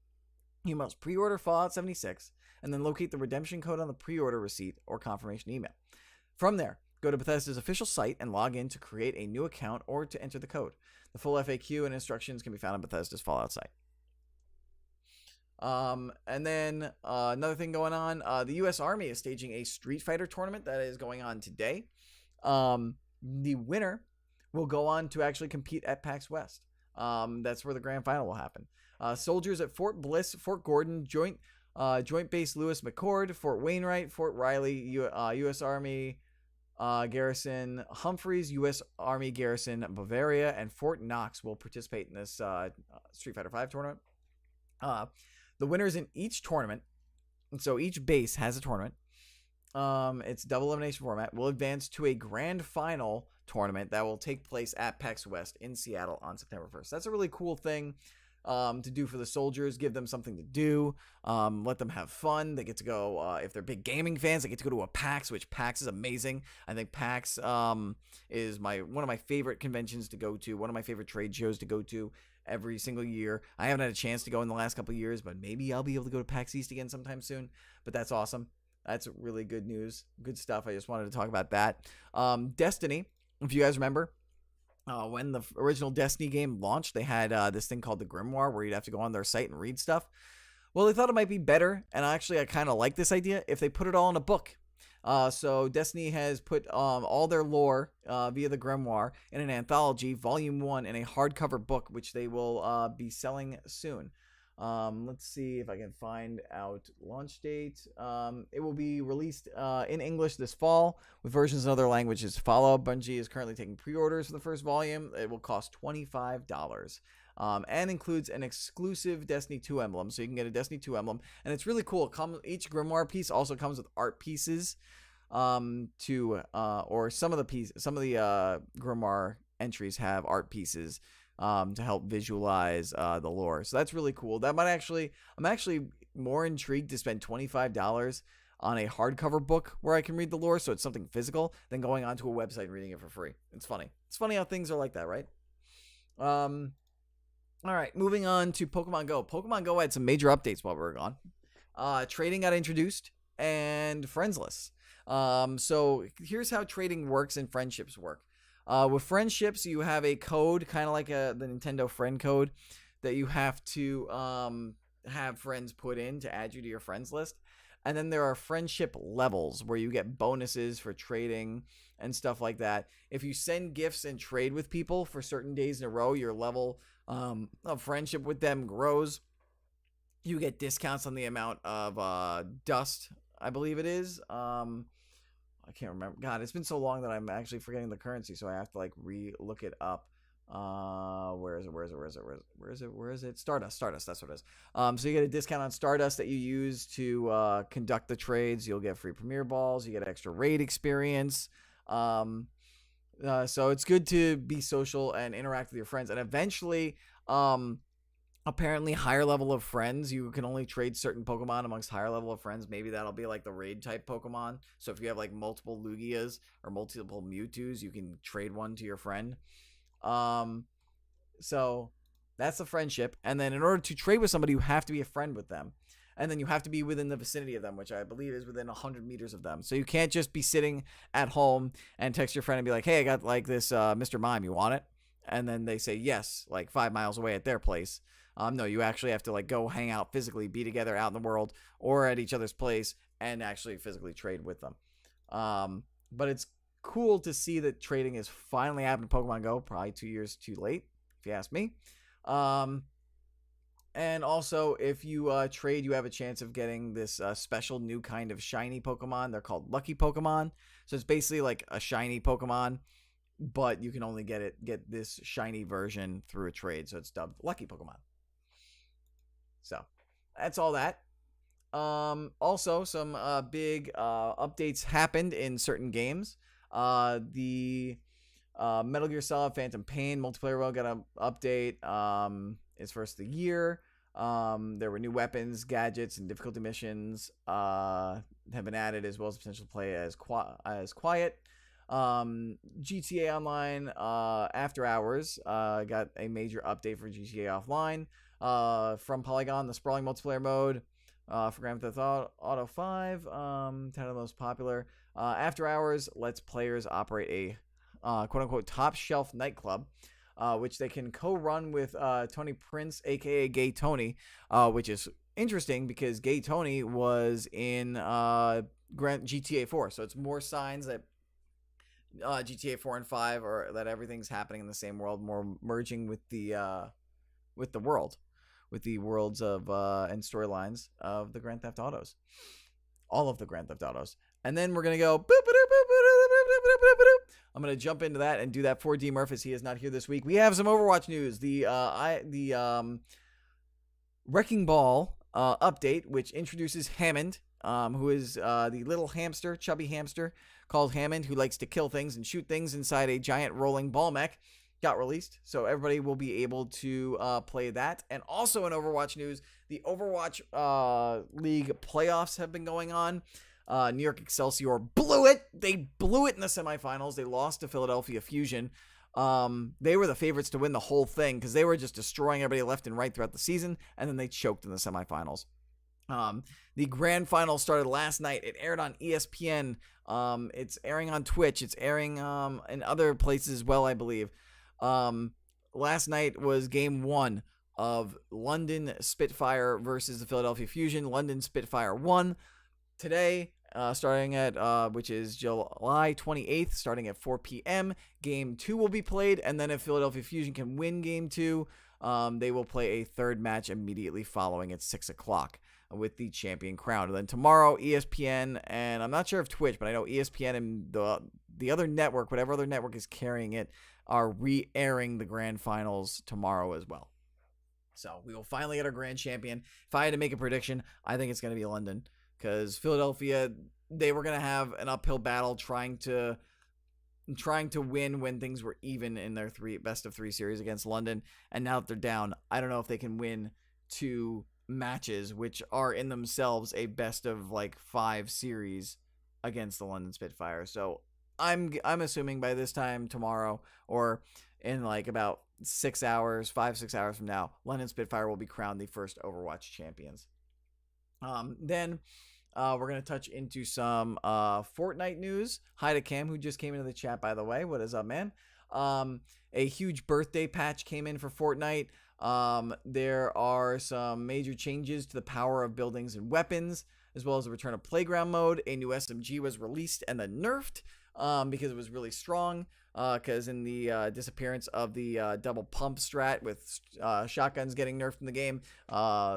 Speaker 1: you must pre-order Fallout 76, and then locate the redemption code on the pre-order receipt or confirmation email. From there, go to Bethesda's official site and log in to create a new account or to enter the code. The full FAQ and instructions can be found on Bethesda's Fallout site. And then another thing going on, the U.S. Army is staging a Street Fighter tournament that is going on today. The winner will go on to actually compete at PAX West. That's where the grand final will happen. Soldiers at Fort Bliss, Fort Gordon, Joint Base Lewis McChord, Fort Wainwright, Fort Riley, U.S. Army Garrison Humphreys, U.S. Army Garrison Bavaria, and Fort Knox will participate in this Street Fighter V tournament. The winners in each tournament, and so each base has a tournament, it's double elimination format, will advance to a grand final tournament that will take place at PAX West in Seattle on September 1st. That's a really cool thing to do for the soldiers, give them something to do, let them have fun. They get to go, if they're big gaming fans, they get to go to a PAX, which PAX is amazing. I think PAX is one of my favorite conventions to go to, one of my favorite trade shows to go to every single year. I haven't had a chance to go in the last couple of years, but maybe I'll be able to go to PAX East again sometime soon. But that's awesome. That's really good news. Good stuff. I just wanted to talk about that. Destiny, if you guys remember, when the original Destiny game launched, they had this thing called the Grimoire where you'd have to go on their site and read stuff. Well, they thought it might be better, and I kind of like this idea, if they put it all in a book. So Destiny has put all their lore via the Grimoire in an anthology, Volume 1, in a hardcover book, which they will be selling soon. Let's see if I can find out launch date. It will be released in English this fall with versions in other languages to follow. Bungie is currently taking pre-orders for the first volume. It will cost $25. And includes an exclusive Destiny 2 emblem, so you can get a Destiny 2 emblem, and it's really cool. Each Grimoire piece also comes with art pieces, or some of the Grimoire entries have art pieces to help visualize the lore. So that's really cool. I'm actually more intrigued to spend $25 on a hardcover book where I can read the lore, so it's something physical, than going onto a website and reading it for free. It's funny. It's funny how things are like that, right? All right, moving on to Pokemon Go. Pokemon Go had some major updates while we were gone. Trading got introduced, and friendsless. So here's how trading works and friendships work. With friendships, you have a code, kind of like the Nintendo friend code, that you have to have friends put in to add you to your friends list. And then there are friendship levels where you get bonuses for trading and stuff like that. If you send gifts and trade with people for certain days in a row, your level of friendship with them grows. You get discounts on the amount of dust, I believe it is. I can't remember. God, it's been so long that I'm actually forgetting the currency, so I have to look it up. Where is it? Stardust, that's what it is. So you get a discount on Stardust that you use to conduct the trades. You'll get free Premier Balls, you get extra raid experience. So it's good to be social and interact with your friends, and eventually apparently higher level of friends, you can only trade certain Pokemon amongst higher level of friends. Maybe that'll be like the raid type Pokemon. So if you have like multiple Lugias or multiple Mewtwo's, you can trade one to your friend. So that's the friendship. And then in order to trade with somebody, you have to be a friend with them. And then you have to be within the vicinity of them, which I believe is within 100 meters of them. So you can't just be sitting at home and text your friend and be like, hey, I got like this Mr. Mime, you want it? And then they say yes, like 5 miles away at their place. No, you actually have to like go hang out physically, be together out in the world or at each other's place and actually physically trade with them. But it's cool to see that trading is finally happening in Pokemon Go. Probably 2 years too late, if you ask me. And also, if you trade, you have a chance of getting this special new kind of shiny Pokemon. They're called Lucky Pokemon. So it's basically like a shiny Pokemon, but you can only get this shiny version through a trade. So it's dubbed Lucky Pokemon. So that's all that. Also, some big updates happened in certain games. The Metal Gear Solid Phantom Pain multiplayer world got an update. It's first of the year. There were new weapons, gadgets, and difficulty missions have been added, as well as potential to play as quiet. GTA Online After Hours got a major update for GTA Offline. From Polygon, the sprawling multiplayer mode for Grand Theft Auto 5, 10 of the most popular. After Hours lets players operate a quote-unquote top-shelf nightclub, which they can co-run with Tony Prince, a.k.a. Gay Tony, which is interesting because Gay Tony was in GTA 4, so it's more signs that GTA 4 and 5 or that everything's happening in the same world, more merging with the world, with the worlds of and storylines of the Grand Theft Autos, all of the Grand Theft Autos. And then we're gonna go boop, boop, boop, boop, boop, boop, boop, boop. I'm gonna jump into that and do that for D Murph as he is not here this week. We have some Overwatch news. The Wrecking Ball update, which introduces Hammond, who is the little hamster, chubby hamster called Hammond, who likes to kill things and shoot things inside a giant rolling ball mech, got released. So everybody will be able to play that. And also in Overwatch news, the Overwatch League playoffs have been going on. New York Excelsior blew it. They blew it in the semifinals. They lost to Philadelphia Fusion. They were the favorites to win the whole thing because they were just destroying everybody left and right throughout the season, and then they choked in the semifinals. The grand final started last night. It aired on ESPN. It's airing on Twitch. It's airing in other places as well, I believe. Last night was game 1 of London Spitfire versus the Philadelphia Fusion. London Spitfire won. Today, which is July 28th, starting at 4 p.m. Game 2 will be played, and then if Philadelphia Fusion can win Game 2, they will play a third match immediately following at 6 o'clock with the champion crown. And then tomorrow, ESPN, and I'm not sure if Twitch, but I know ESPN and the other network, whatever other network is carrying it, are re-airing the grand finals tomorrow as well. So we will finally get our grand champion. If I had to make a prediction, I think it's going to be London, because Philadelphia, they were going to have an uphill battle trying to win when things were even in their best of 3 series against London, and now that they're down, I don't know if they can win 2 matches, which are in themselves a best of 5 series against the London Spitfire. So I'm assuming by this time tomorrow, or in about 6 hours, 5-6 hours from now, London Spitfire will be crowned the first Overwatch champions. Then we're going to touch into some Fortnite news. Hi to Cam, who just came into the chat, by the way. What is up, man? A huge birthday patch came in for Fortnite. There are some major changes to the power of buildings and weapons, as well as the return of playground mode. A new SMG was released and then nerfed because it was really strong. Because in the disappearance of the double pump strat with shotguns getting nerfed in the game,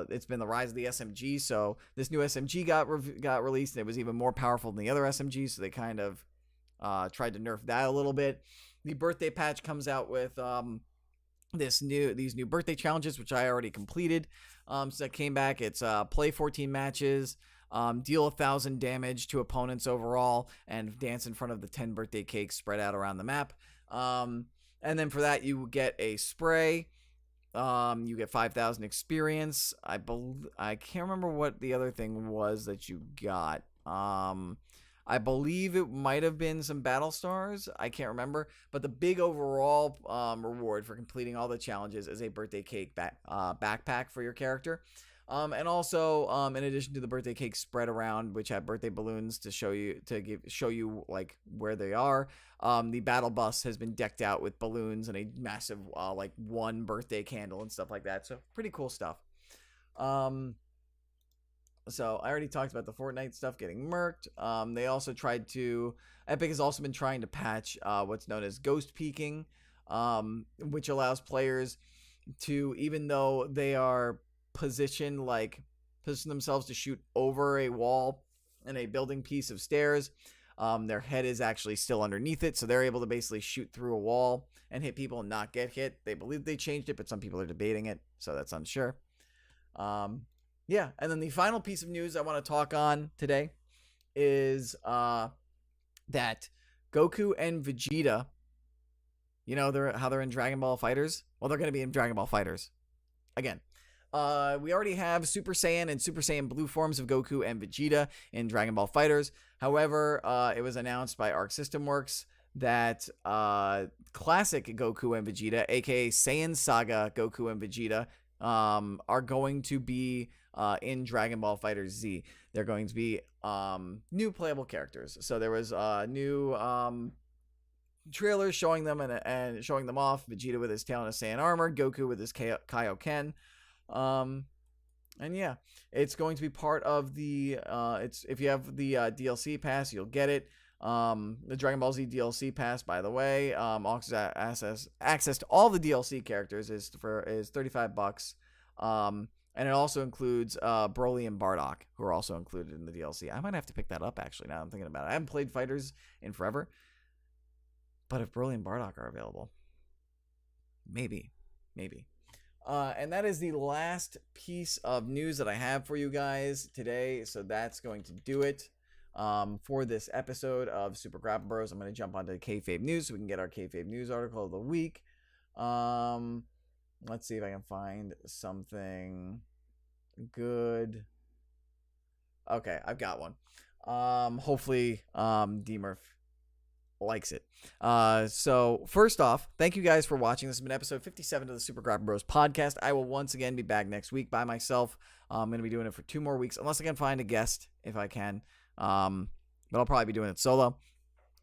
Speaker 1: it's been the rise of the SMG. So this new SMG got released, and it was even more powerful than the other SMGs. So they kind of tried to nerf that a little bit. The birthday patch comes out with these new birthday challenges, which I already completed. So that came back. It's play 14 matches. Deal 1,000 damage to opponents overall, and dance in front of the 10 birthday cakes spread out around the map. And then for that, you get a spray. You get 5,000 experience. I can't remember what the other thing was that you got. I believe it might have been some battle stars. I can't remember. But the big overall reward for completing all the challenges is a birthday cake backpack for your character. And also, in addition to the birthday cake spread around, which have birthday balloons to show you where they are, the battle bus has been decked out with balloons and a massive one birthday candle and stuff like that. So pretty cool stuff. So I already talked about the Fortnite stuff getting murked. Epic has also been trying to patch what's known as ghost peeking, which allows players to, even though they are position themselves to shoot over a wall and a building piece of stairs, their head is actually still underneath it, so they're able to basically shoot through a wall and hit people and not get hit. They believe they changed it, but some people are debating it, so that's unsure. And then the final piece of news I want to talk on today is that Goku and Vegeta, how they're in Dragon Ball FighterZ? Well, they're going to be in Dragon Ball FighterZ again. We already have Super Saiyan and Super Saiyan Blue forms of Goku and Vegeta in Dragon Ball FighterZ. However, it was announced by Arc System Works that classic Goku and Vegeta, aka Saiyan Saga Goku and Vegeta, are going to be in Dragon Ball FighterZ. They're going to be new playable characters. So there was new trailers showing them and showing them off. Vegeta with his tail and his Saiyan armor, Goku with his Kaioken. And yeah, it's going to be part of the if you have the DLC pass, you'll get it. The Dragon Ball Z DLC pass, by the way, access to all the DLC characters is $35. And it also includes Broly and Bardock, who are also included in the DLC. I might have to pick that up, actually, now I'm thinking about it. I haven't played Fighters in forever, but if Broly and Bardock are available, maybe. And that is the last piece of news that I have for you guys today. So that's going to do it for this episode of Super Grapple Bros. I'm going to jump onto Kayfabe News so we can get our Kayfabe News article of the week. Let's see if I can find something good. Okay, I've got one. Hopefully, D-Murph likes it. So first off, thank you guys for watching. This has been episode 57 of the Super Grapple Bros podcast. I will once again be back next week by myself. I'm going to be doing it for 2 more weeks, unless I can find a guest if I can. But I'll probably be doing it solo.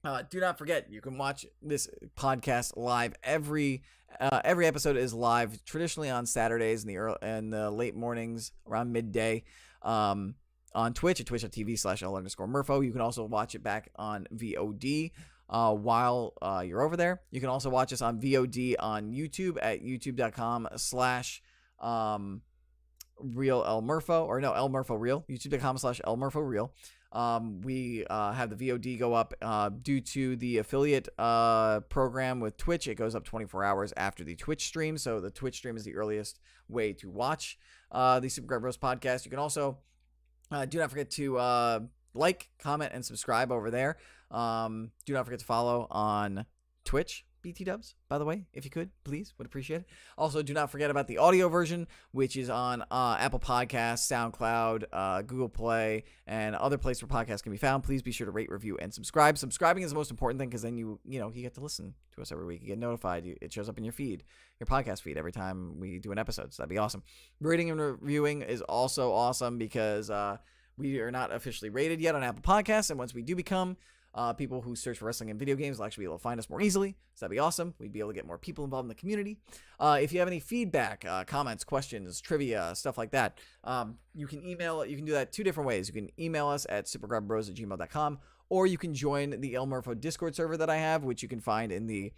Speaker 1: Do not forget, you can watch this podcast live. Every episode is live, traditionally on Saturdays in the late mornings around midday. On on Twitch at twitch.tv/L_Murpho. You can also watch it back on VOD while you're over there. You can also watch us on VOD on YouTube at youtube.com/Real El Murpho, or no, El Murpho Real, youtube.com/El Murpho Real. We have the VOD go up due to the affiliate program with Twitch. It goes up 24 hours after the Twitch stream. So the Twitch stream is the earliest way to watch the Supercard Bros podcast. You can also do not forget to like, comment, and subscribe over there. Do not forget to follow on Twitch. BT Dubs, by the way, if you could, please, would appreciate it. Also, do not forget about the audio version, which is on Apple Podcasts, SoundCloud, Google Play, and other places where podcasts can be found. Please be sure to rate, review, and subscribe. Subscribing is the most important thing because then you get to listen to us every week. You get notified. It shows up in your feed, your podcast feed, every time we do an episode. So that'd be awesome. Rating and reviewing is also awesome because we are not officially rated yet on Apple Podcasts, and once we do become, people who search for wrestling and video games will actually be able to find us more easily. So that'd be awesome. We'd be able to get more people involved in the community. If you have any feedback, comments, questions, trivia, stuff like that, you can email. You can do that two different ways. You can email us at supercardbros@gmail.com, or you can join the El Murpho Discord server that I have, which you can find in the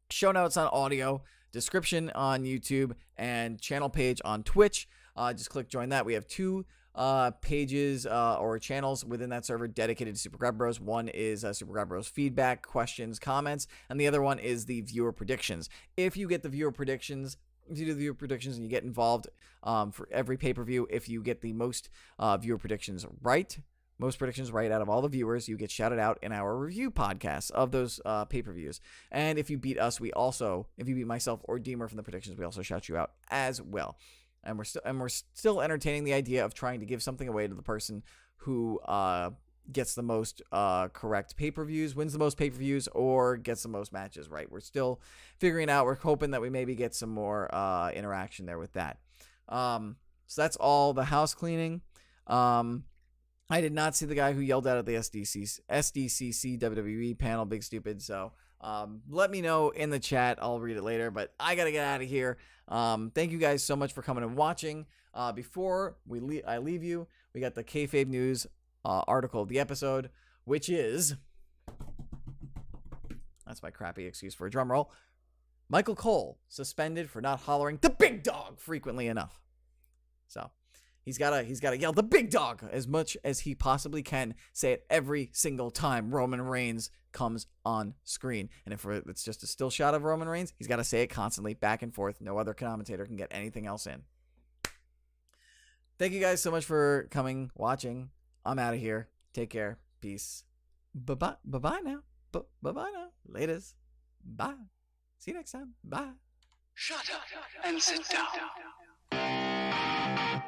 Speaker 1: show notes on audio, description on YouTube, and channel page on Twitch. Just click join that. We have two pages or channels within that server dedicated to Supercard Bros. One is Supercard Bros feedback, questions, comments, and the other one is the viewer predictions. If you get the viewer predictions, if you do the viewer predictions and you get involved for every pay-per-view, if you get the most viewer predictions right, out of all the viewers, you get shouted out in our review podcasts of those pay-per-views. And if you beat us, if you beat myself or Deemer from the predictions, we also shout you out as well. And we're still entertaining the idea of trying to give something away to the person who gets the most correct pay-per-views, wins the most pay-per-views, or gets the most matches right. We're still figuring out. We're hoping that we maybe get some more interaction there with that. So that's all the house cleaning. I did not see the guy who yelled out at the SDCC WWE panel, big stupid. So let me know in the chat. I'll read it later, but I got to get out of here. Thank you guys so much for coming and watching. Before I leave you, we got the Kayfabe News article of the episode, which is, that's my crappy excuse for a drum roll, Michael Cole suspended for not hollering the big dog frequently enough. So he's got to yell the big dog as much as he possibly can. Say it every single time Roman Reigns comes on screen. And if it's just a still shot of Roman Reigns, he's got to say it constantly, back and forth. No other commentator can get anything else in. Thank you guys so much for coming, watching. I'm out of here. Take care. Peace. Bye-bye. Bye-bye now. Bye-bye now. Laters. Bye. See you next time. Bye.
Speaker 2: Shut up and sit down.